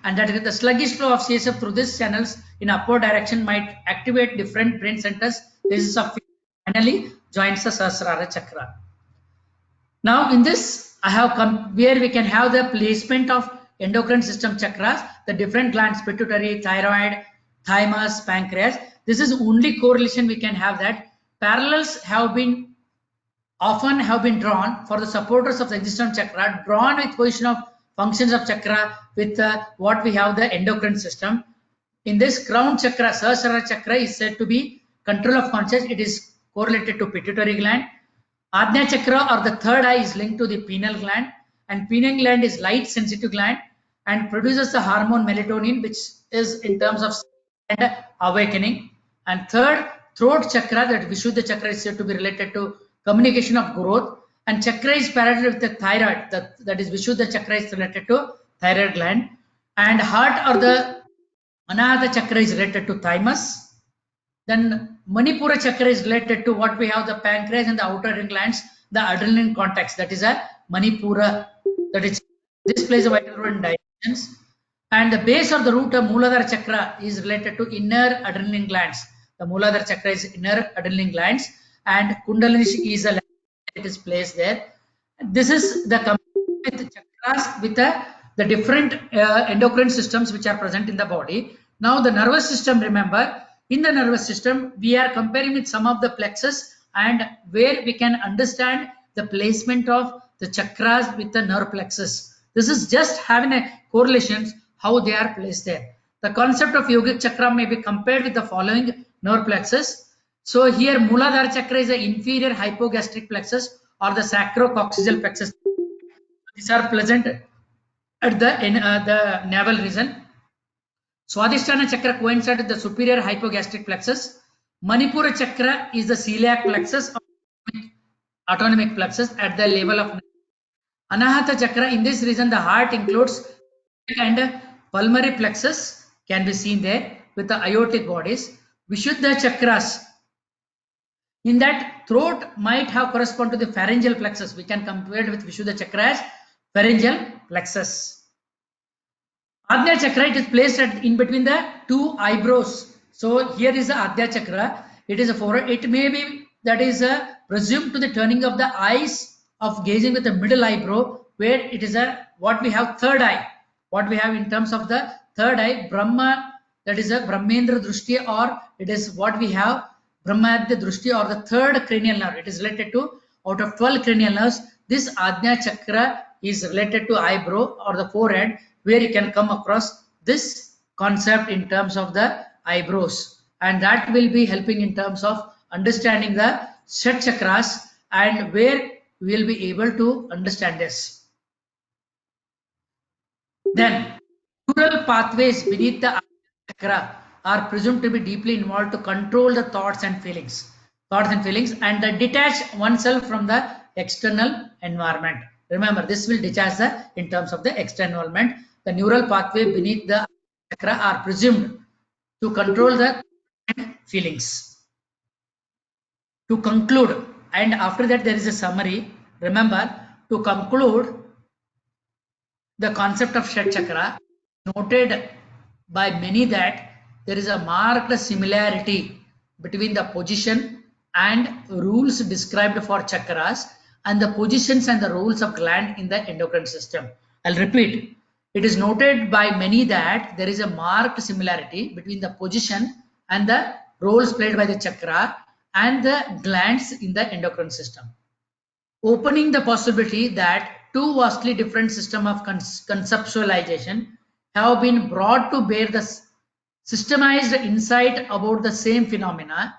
and that is the sluggish flow of CSF through these channels in upward direction might activate different brain centers. This is finally joins the Sahasrara chakra. Now in this I have come where we can have the placement of endocrine system chakras, the different glands, pituitary, thyroid, thymus, pancreas. This is only correlation we can have. That parallels have been often drawn for the supporters of the existence chakra, drawn with position of functions of chakra with what we have the endocrine system. In this crown chakra, Sahasrara chakra is said to be control of conscious. It is correlated to pituitary gland. Ajna chakra or the third eye is linked to the pineal gland, and pineal gland is light sensitive gland and produces the hormone melatonin, which is in terms of and awakening. And third, throat chakra, that Vishuddha chakra, is said to be related to communication of growth, and chakra is parallel with the thyroid, that is Vishuddha chakra is related to thyroid gland, and heart or the Anahata chakra is related to thymus. Then Manipura chakra is related to what we have the pancreas and the outer ring glands, the adrenaline cortex, that is a Manipura, that is this plays a vital role in digestion. And the base or the root of Mooladhara chakra is related to inner adrenaline glands. The Mooladhara chakra is inner adrenaline glands, and Kundalini is a it is placed there. This is the with chakras with the different endocrine systems which are present in the body. Now the nervous system, remember, in the nervous system we are comparing with some of the plexus, and where we can understand the placement of the chakras with the nerve plexus. This is just having a correlation how they are placed there. The concept of yogic chakra may be compared with the following nerve plexus. So here Mooladhara chakra is the inferior hypogastric plexus or the sacrococcygeal plexus. These are present at the navel region. Swadhisthana chakra coincides with the superior hypogastric plexus. Manipura chakra is the celiac plexus or autonomic plexus at the level of Anahata chakra. In this region, the heart includes and pulmonary plexus can be seen there with the aortic bodies. Vishuddha chakras, in that throat might have correspond to the pharyngeal plexus. We can compare it with Vishuddha chakra as pharyngeal plexus. Adya chakra, it is placed in between the two eyebrows. So here is the Adya chakra. It is a forehead. It may be that is presumed to the turning of the eyes of gazing with the middle eyebrow, where it is a what we have third eye. What we have in terms of the third eye, Brahma, that is a Brahmendra Drushti, or it is what we have Brahmadya Drushti, or the third cranial nerve. It is related to, out of 12 cranial nerves, this Ajna chakra is related to eyebrow or the forehead, where you can come across this concept in terms of the eyebrows, and that will be helping in terms of understanding the Shat chakras, and where we will be able to understand this. Then neural pathways beneath the chakra are presumed to be deeply involved to control the thoughts and feelings, and detach oneself from the external environment. Remember, this will detach the in terms of the external environment. The neural pathway beneath the chakra are presumed to control the feelings. To conclude, and after that there is a summary. Remember, to conclude, the concept of Shat chakra, noted by many that there is a marked similarity between the position and rules described for chakras and the positions and the roles of gland in the endocrine system. I'll repeat. It is noted by many that there is a marked similarity between the position and the roles played by the chakra and the glands in the endocrine system, opening the possibility that two vastly different systems of conceptualization have been brought to bear the systemized insight about the same phenomena.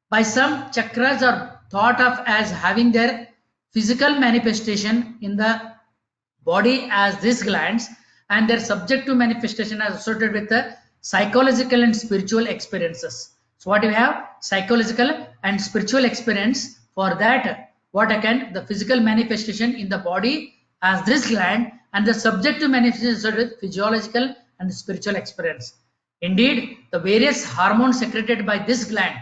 By some, chakras are thought of as having their physical manifestation in the body as these glands, and their subjective manifestation is associated with the psychological and spiritual experiences. So what we have? Psychological and spiritual experience. For that, what again? The physical manifestation in the body as this gland, and the subjective manifestation with physiological and spiritual experience. Indeed, the various hormones secreted by this gland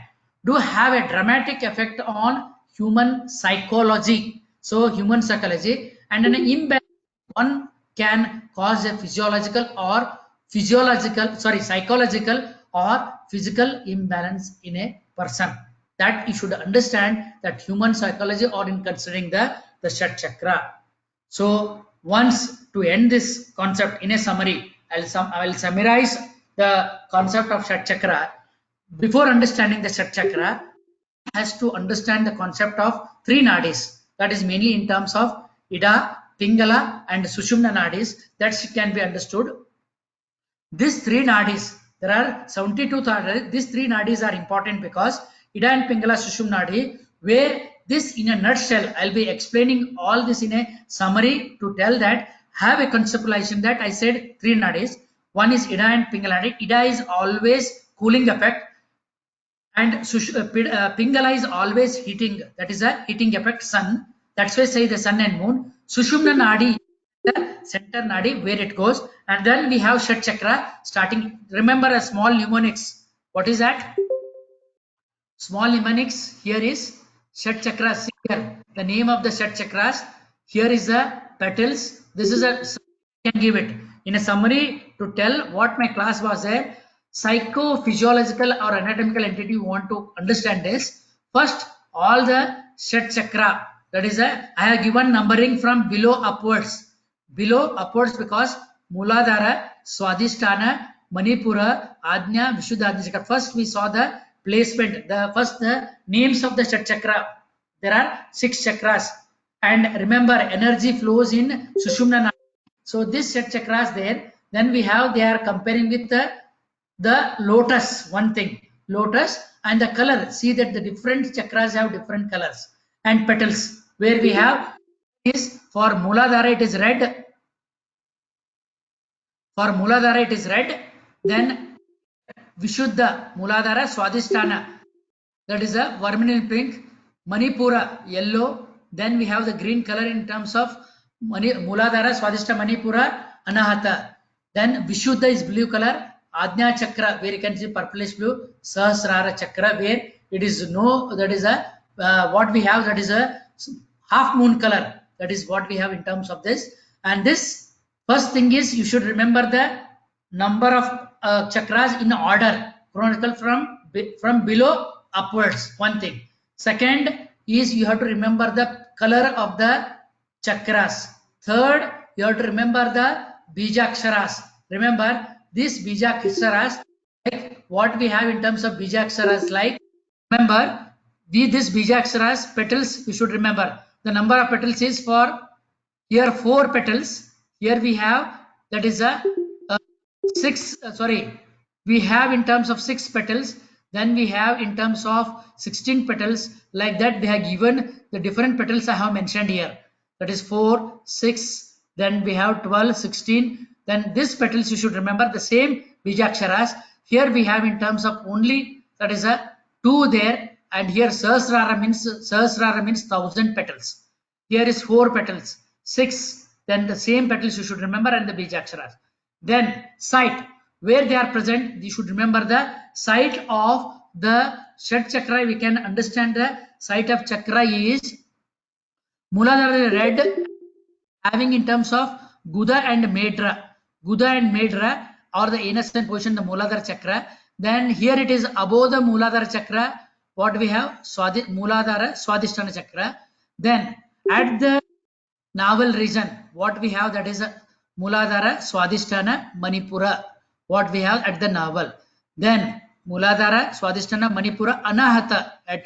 do have a dramatic effect on human psychology. So human psychology, and an imbalance one can cause a psychological or physical imbalance in a person. That you should understand that human psychology, or in considering the Shat chakra. So once, to end this concept in a summary, I will summarize the concept of Shat chakra. Before understanding the Shat chakra, has to understand the concept of three nadis. That is mainly in terms of Ida, Pingala and Sushumna nadis. That can be understood. These three nadis, there are 72 nadis. These three nadis are important because Ida and Pingala, Sushumna nadi, where this in a nutshell, I'll be explaining all this in a summary to tell that have a conceptualization that I said three nadis. One is Ida and Pingala nadi. Ida is always cooling effect, and Pingala is always heating. That is a heating effect, sun. That's why say the sun and moon. Sushumna nadi, the center nadi where it goes, and then we have Shat chakra starting. Remember a small mnemonics. What is that? Small mnemonics here is Shat chakras. Here the name of the Shat chakras. Here is the petals. This is a can give it in a summary to tell what my class was there. Psychophysiological or anatomical entity you want to understand this. First, all the Shat Chakra, that is I have given numbering from below upwards. Below upwards because Muladhara, Swadhisthana, Manipura, Ajna, Vishuddha, Ajna Chakra. First we saw the placement, the names of the Shat Chakra. There are 6 chakras. And remember, energy flows in Sushumna Nadi. So this Shat Chakras there. Then we have, they are comparing with the lotus, one thing, lotus and the color. See that the different chakras have different colors and petals. Where we have is for Muladhara it is red. For Muladhara it is red. Then Vishuddha, Muladhara, Swadhisthana, that is a vermilion pink. Manipura, yellow. Then we have the green color in terms of Muladhara, Swadhisthana, Manipura, Anahata. Then Vishuddha is blue color. Ajna Chakra, where you can see purplish blue. Sahasrara Chakra, where it is no, that is a what we have, that is a half moon color. That is what we have in terms of this. And this first thing is you should remember the number of chakras in order, chronological from below upwards. One thing. Second is you have to remember the color of the chakras. Third, you have to remember the bijaksharas. Remember these bijaksharas, like what we have in terms of bijaksharas, like remember this bijaksharas petals, you should remember the number of petals is for here 4 petals. Here we have, that is a 6, we have in terms of 6 petals. Then we have in terms of 16 petals. Like that they have given the different petals I have mentioned here. That is 4, 6, then we have 12, 16. Then this petals you should remember the same bijaksharas. Here we have in terms of only, that is a 2 there, and here Sahasrara means 1000 petals. Here is 4 petals, 6. Then the same petals you should remember, and the bijaksharas. Then site, where they are present, you should remember the site of the Shat Chakra. We can understand the site of chakra is Muladhara red, having in terms of Guda and Medra. Guda and Medra or the innocent position, the Muladhara Chakra. Then here it is above the Muladhara Chakra. What we have? Muladhara, Swadhisthana Chakra. Then at the navel region, what we have, that is Muladhara, Swadhisthana, Manipura. What we have at the navel. Then Muladhara, Swadhisthana, Manipura, Anahata at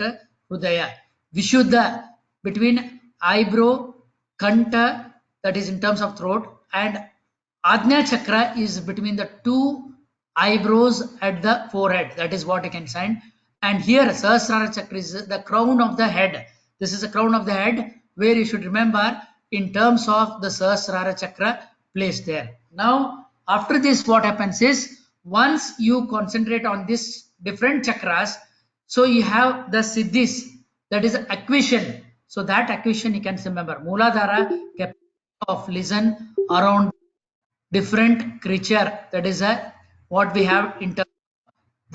Hridaya. Vishuddha between eyebrow, Kanta, that is in terms of throat, and Ajna Chakra is between the 2 eyebrows at the forehead. That is what you can find. And here Sahasrara Chakra is the crown of the head. This is the crown of the head, where you should remember in terms of the Sahasrara Chakra placed there. Now after this, what happens is, once you concentrate on this different chakras, so you have the siddhis, that is acquisition. So that acquisition you can remember. Muladhara, capacity of listen around different creature, that is what we have in terms of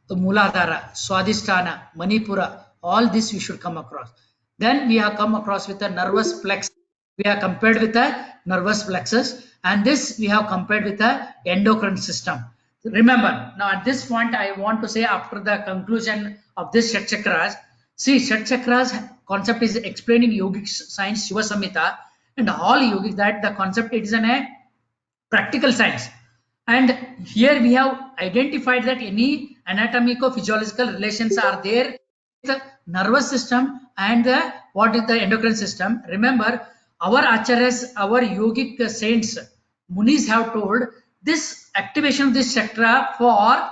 the Muladhara, Swadhisthana, Manipura. All this you should come across. Then we have come across with the nervous plexus. We have compared with the nervous plexus, and this we have compared with the endocrine system. Remember, now at this point I want to say, after the conclusion of this Shat Chakras, see, Shat Chakras concept is explained in yogic science, Shiva Samhita, and all yogic, that the concept, it is a practical science. And here we have identified that any anatomico-physiological relations are there with the nervous system and what is the endocrine system. Remember, our acharyas, our yogic saints, munis have told this activation of this chakra for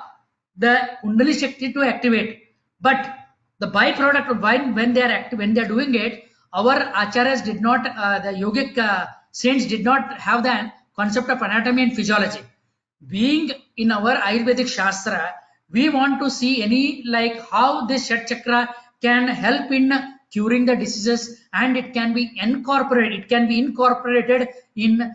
the Kundalini Shakti to activate. But the byproduct of when they are active, when they are doing it, our acharyas did not, the yogic saints did not have the concept of anatomy and physiology. Being in our Ayurvedic Shastra, we want to see any, like how this Shat Chakra can help in curing the diseases, and it can be incorporated in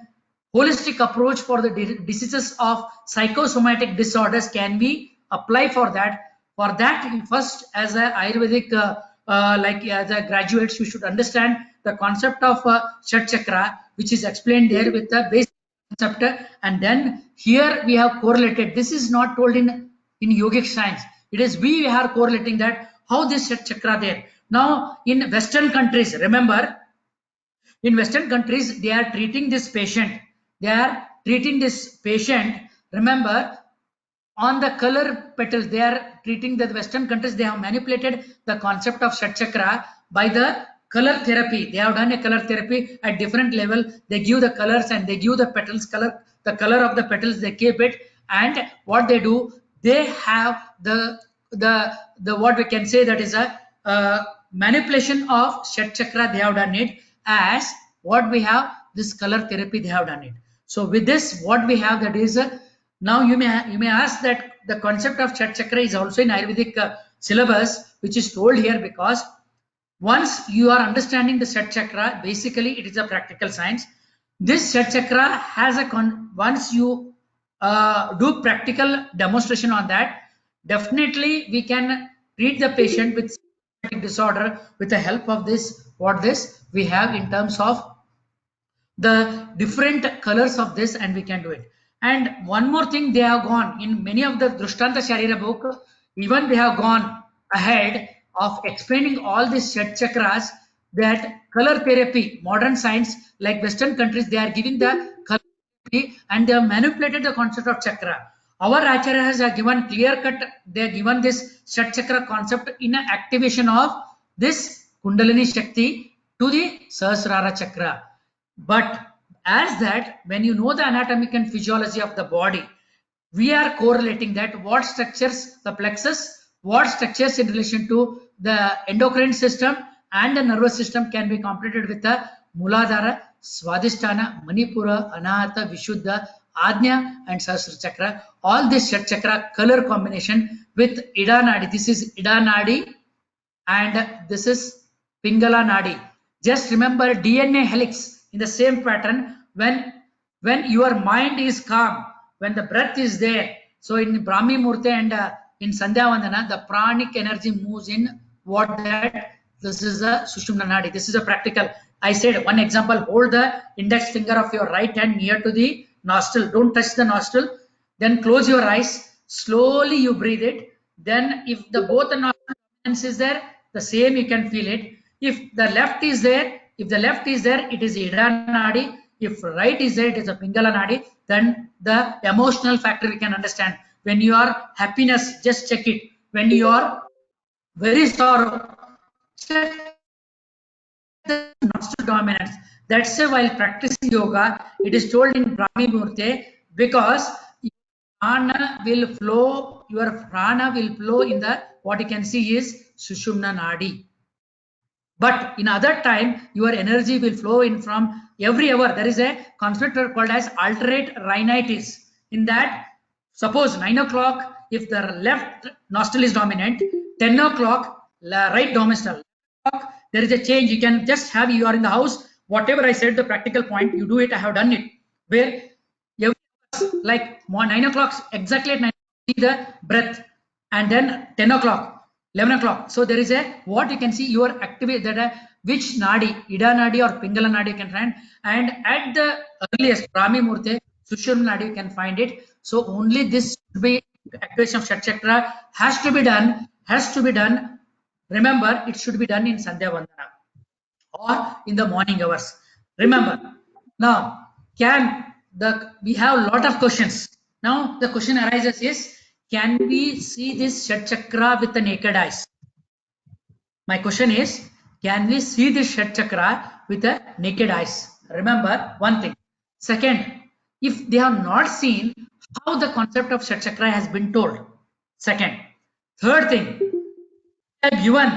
holistic approach for the diseases of psychosomatic disorders. Can we apply for that? For that, first, as a Ayurvedic as a graduates, you should understand the concept of Shat Chakra, which is explained there with the basic concept, and then here we have correlated. This is not told in yogic science. It is we are correlating that how this Shat Chakra there. Now in Western countries, remember, in Western countries they are treating this patient. They are treating this patient. Remember, on the color petals, they are treating the Western countries. They have manipulated the concept of Shat Chakra by the color therapy. They have done a color therapy at different level. They give the colors and they give the petals color, the color of the petals. They keep it, and what they do, they have the what we can say that is a manipulation of Shat Chakra. They have done it as what we have this color therapy. They have done it. So with this, what we have, that is now you may ask that the concept of Shat Chakra is also in Ayurvedic syllabus, which is told here because once you are understanding the Shat Chakra, basically it is a practical science. This Shat Chakra has a once you do practical demonstration on that, definitely we can treat the patient with psychiatric disorder with the help of this, what this we have in terms of the different colors of this, and we can do it. And one more thing, they have gone in many of the Drishtanta Sharira book, even they have gone ahead of explaining all these Shat Chakras, that color therapy, modern science, like Western countries, they are giving the color therapy and they have manipulated the concept of chakra. Our Acharyas have given clear cut, they have given this Shat Chakra concept in an activation of this Kundalini Shakti to the Sahasrara Chakra. But as that, when you know the anatomic and physiology of the body, we are correlating that what structures the plexus, what structures in relation to the endocrine system and the nervous system can be completed with the Muladhara, Swadhisthana, Manipura, Anahata, Vishuddha, Ajna and Sahasrara Chakra. All this Shat Chakra color combination with Ida Nadi. This is Ida Nadi and this is Pingala Nadi. Just remember DNA helix in the same pattern. When your mind is calm, when the breath is there, so in Brahmi Murti and in Sandhya Vandana, the pranic energy moves in what that, this is a Sushumna Nadi. This is a practical. I said one example, hold the index finger of your right hand near to the nostril. Don't touch the nostril. Then close your eyes. Slowly you breathe it. Then if the both the nostrils is there, the same you can feel it. If the left is there, it is Ida Nadi. If right is there, it is a Pingala Nadi. Then the emotional factor we can understand. When you are happiness, just check it. When you are very sorrow, check the nostril dominance. That's why while practicing yoga, it is told in Brahmi Murti, because your prana will flow in the, what you can see is Sushumna Nadi. But in other time, your energy will flow in from every hour. There is a concept called as alternate rhinitis. In that, suppose 9 o'clock, if the left nostril is dominant, 10 o'clock, right nostril. There is a change. You can just have, you are in the house, whatever I said, the practical point, you do it. I have done it. Where like 9 o'clock, exactly at 9 o'clock, see the breath, and then 10 o'clock. 11 o'clock. So there is a, what you can see, you are activate that which Nadi, Ida Nadi or Pingala Nadi you can find, and at the earliest Brahmi Murti, Sushumna Nadi you can find it. So only this should be activation of Shat Chakra has to be done. Remember, it should be done in Sandhya Vandana or in the morning hours. Remember. Now, we have a lot of questions. Now the question arises is, can we see this Shat Chakra with the naked eyes? My question is, can we see this Shat Chakra with the naked eyes? Remember one thing. Second, if they have not seen, how the concept of Shat Chakra has been told. Second. Third thing, they have given,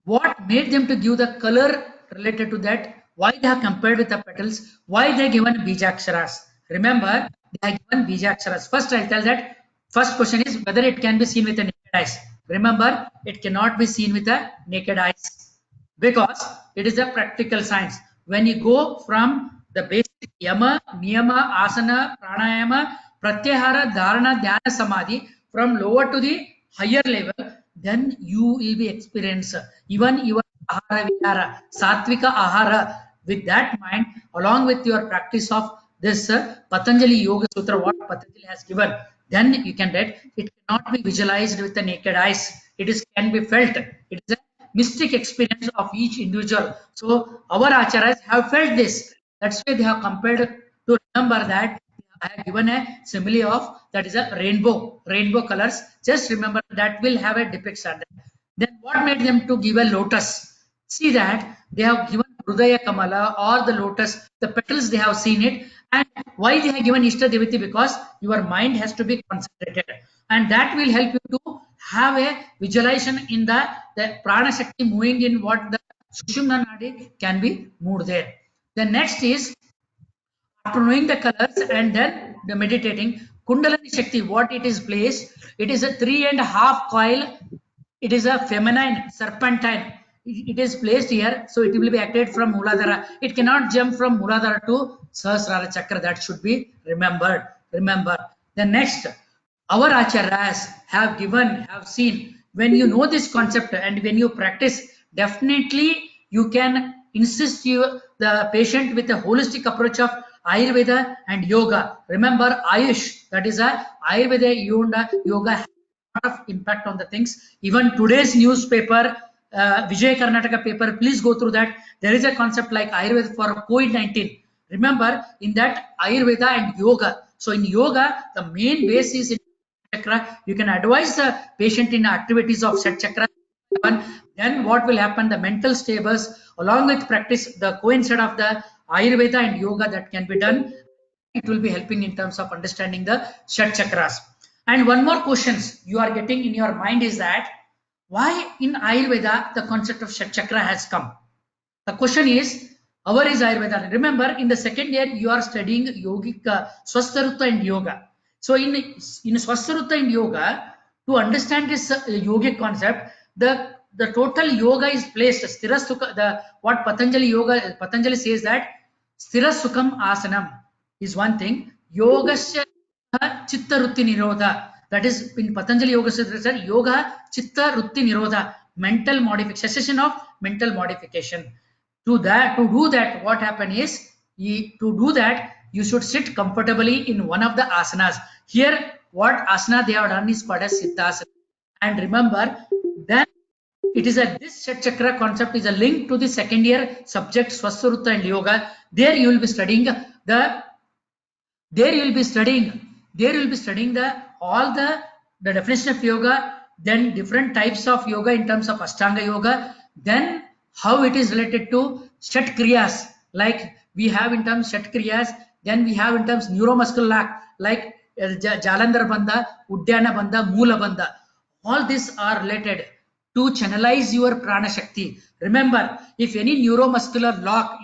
what made them to give the color related to that? Why they have compared with the petals? Why they have given Bijaksharas? Remember, they have given Bijaksharas. First, I'll tell that. First question is whether it can be seen with the naked eyes. Remember, it cannot be seen with the naked eyes because it is a practical science. When you go from the basic Yama, Niyama, Asana, Pranayama, Pratyahara, Dharana, Dhyana, Samadhi, from lower to the higher level, then you will be experienced. Even your Ahara Vihara, Satvika Ahara, with that mind, along with your practice of this Patanjali Yoga Sutra, what Patanjali has given, then you can read. It cannot be visualized with the naked eyes. It is can be felt. It is a mystic experience of each individual. So our acharyas have felt this. That's why they have compared to remember that I have given a simile of that is a rainbow colors. Just remember that will have a depiction. Then what made them to give a lotus? See that they have given Hrudaya Kamala or the lotus, the petals they have seen it. And why they have given Ishta Devati? Because your mind has to be concentrated. And that will help you to have a visualization in the Prana Shakti moving in what the Sushumna Nadi can be moved there. The next is after knowing the colors and then the meditating, Kundalini Shakti, what it is placed, it is a 3.5 coil. It is a feminine serpentine. It is placed here, so it will be acted from Muladhara. It cannot jump from Muladhara to Sahasrara Chakra. That should be remembered. Remember. The next, our acharyas have seen. When you know this concept and when you practice, definitely you can insist the patient with a holistic approach of Ayurveda and yoga. Remember Ayush, that is a Ayurveda yoga has a lot of impact on the things. Even today's newspaper, Vijay Karnataka paper, please go through that. There is a concept like Ayurveda for COVID-19. Remember in that Ayurveda and yoga. So in yoga, the main base is in chakra. You can advise the patient in activities of set chakra. Then what will happen? The mental stables along with practice, the coincide of the Ayurveda and yoga that can be done. It will be helping in terms of understanding the Shat chakras. And one more questions you are getting in your mind is that why in Ayurveda the concept of Shat chakra has come? The question is, our is Ayurveda. Remember, in the second year you are studying yogic Swastarutta and yoga. So in Swastarutta and yoga, to understand this yogic concept, the total yoga is placed. Sthira Sukha, what Patanjali says that Sthira Sukham Asanam is one thing. Yogasya Chitta Rutti Nirodha. That is in Patanjali Yoga Sutra, Yoga Chitta Rutti Nirodha. Mental modification, cessation of mental modification. To do that, what happen is, to do that, you should sit comfortably in one of the asanas. Here, what asana they have done is called as Siddhasana. And remember, then it is this Shat chakra concept is a link to the second year subject Swastarutta and yoga. There you will be studying all the definition of yoga, then different types of yoga in terms of Ashtanga yoga, then how it is related to Shat Kriyas, like we have in terms Shat Kriyas, then we have in terms neuromuscular lack, like Jalandhar Bandha, Uddiyana Bandha, Moola Bandha. All these are related to channelize your Prana Shakti. Remember, if any neuromuscular lock,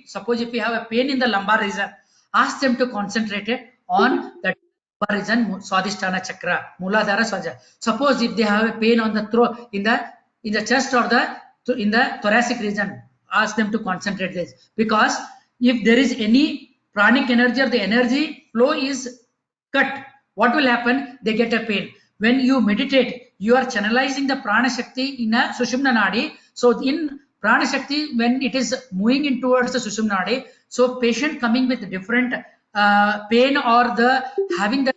suppose if you have a pain in the lumbar region, ask them to concentrate on that lumbar region, Swadhisthana Chakra, Muladhara Swaja. Suppose if they have a pain on the throat, in the chest or in the thoracic region, ask them to concentrate this, because if there is any pranic energy or the energy flow is cut, what will happen? They get a pain. When you meditate, you are channelizing the Prana Shakti in a Sushumna Nadi. So in Prana Shakti, when it is moving in towards the Sushumna Nadi, so patient coming with different pain or having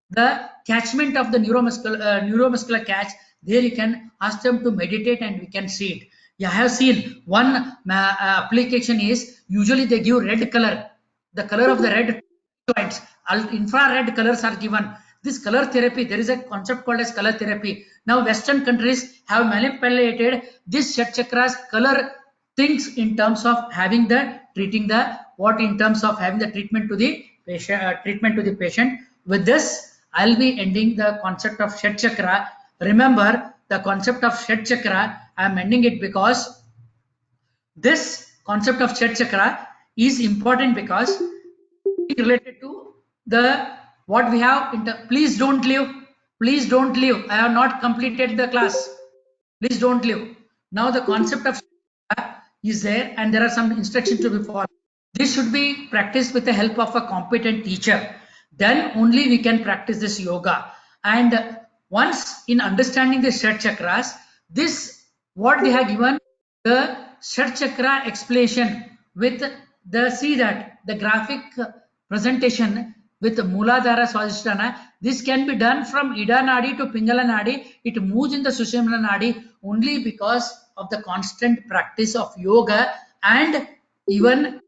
the catchment of the neuromuscular catch, there you can ask them to meditate and we can see it. Yeah, I have seen one application is usually they give red color, the color of the red joints. Infrared colors are given. This color therapy, there is a concept called as color therapy. Now Western countries have manipulated this Shat chakras color things in terms of having in terms of having the treatment to the patient. With this, I'll be ending the concept of Shat chakra. Remember the concept of Shat chakra, I am ending it because this concept of Shat chakra is important because it related to what we have. Please don't leave. Please don't leave. I have not completed the class. Please don't leave. Now the concept of is there and there are some instructions to be followed. This should be practiced with the help of a competent teacher. Then only we can practice this yoga. And once in understanding the Shat chakras, what they have given the Shat chakra explanation with the graphic presentation with Mooladhara Swadhisthana. This can be done from Ida Nadi to Pingala Nadi. It moves in the Sushumna Nadi only because of the constant practice of yoga and even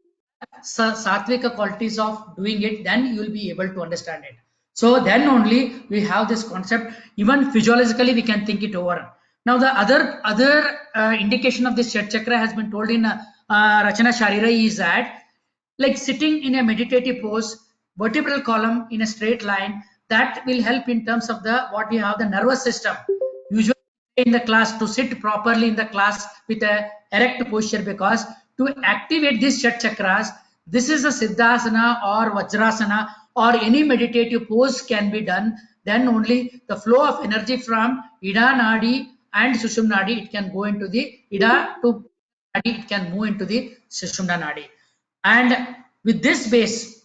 sattvika qualities of doing it. Then you will be able to understand it. So then only we have this concept. Even physiologically we can think it over. Now the other indication of this Shat Chakra has been told in Rachana Sharira is that like sitting in a meditative pose, vertebral column in a straight line, that will help in terms of the what we have the nervous system. Usually in the class to sit properly in the class with a erect posture, because to activate these Shat Chakras, this is a Siddhasana or Vajrasana or any meditative pose can be done. Then only the flow of energy from Ida Nadi and Sushumna Nadi, it can go into the Ida to Nadi, it can move into the Sushumna Nadi. And with this base,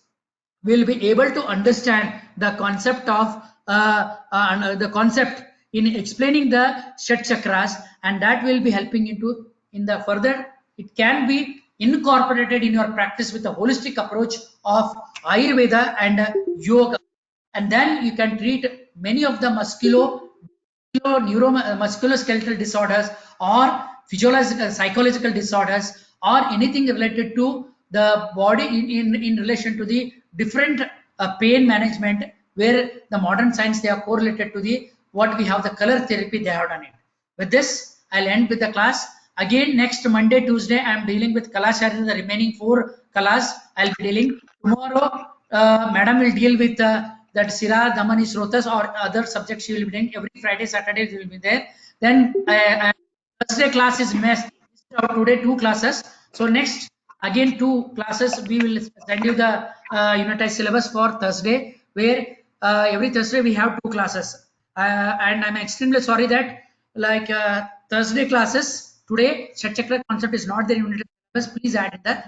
we'll be able to understand the concept of the concept in explaining the Shat Chakras, and that will be helping into in the further. It can be incorporated in your practice with a holistic approach of Ayurveda and yoga, and then you can treat many of the musculoskeletal disorders or physiological psychological disorders or anything related to the body in relation to the different pain management, where the modern science they are correlated to the what we have the color therapy they have done it. With this I'll end with the class. Again next Monday, Tuesday I am dealing with Kalasharya, the remaining 4 kalas I'll be dealing. Tomorrow madam will deal with that Sira, Damani, Srotas or other subjects she will be doing. Every Friday, Saturday she will be there. Then Thursday class is missed out today, 2 classes. So next again 2 classes we will send you the unitized syllabus for Thursday, where every Thursday we have 2 classes. And I'm extremely sorry that like Thursday classes today Shat Chakra concept is not there in unitized syllabus. Please add in the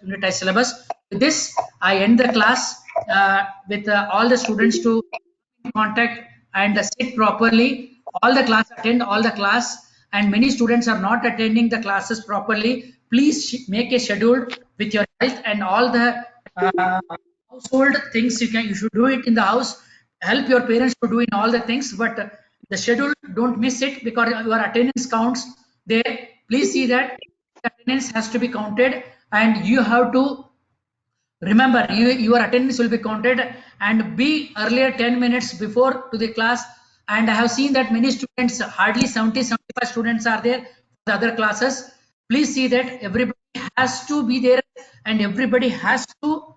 unitized syllabus. With this I end the class with all the students to contact and sit properly. All the class attend all the class, and many students are not attending the classes properly. Please make a schedule with your health and all the household things you should do it in the house. Help your parents to do in all the things, but the schedule don't miss it because your attendance counts there. Please see that attendance has to be counted, and you have to remember your attendance will be counted, and be earlier 10 minutes before to the class. And I have seen that many students, hardly 70-75 students are there for the other classes. Please see that everybody has to be there and everybody has to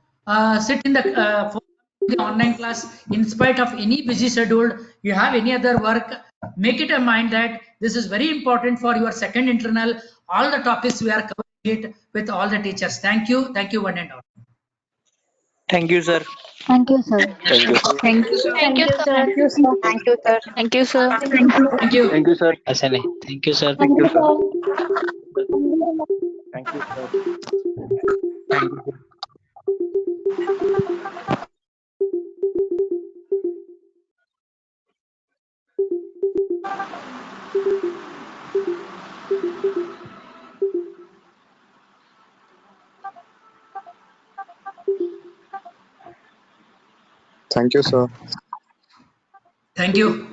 sit in for the online class. In spite of any busy schedule, you have any other work, make it a mind that this is very important for your second internal. All the topics we are covering it with all the teachers. Thank you one and all. Thank you, sir. Thank you, sir. Thank you, sir. Thank you, sir. Thank you, sir. Thank you, sir. Thank you, sir. Thank you, sir. Thank you. Thank you, sir. SNA. Thank you, sir. Thank you, sir. Thank you, sir. Thank you. Thank you, sir. Thank you.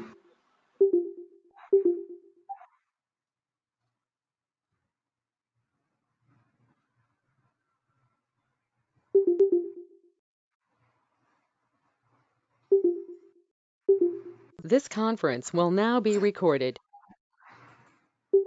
This conference will now be recorded.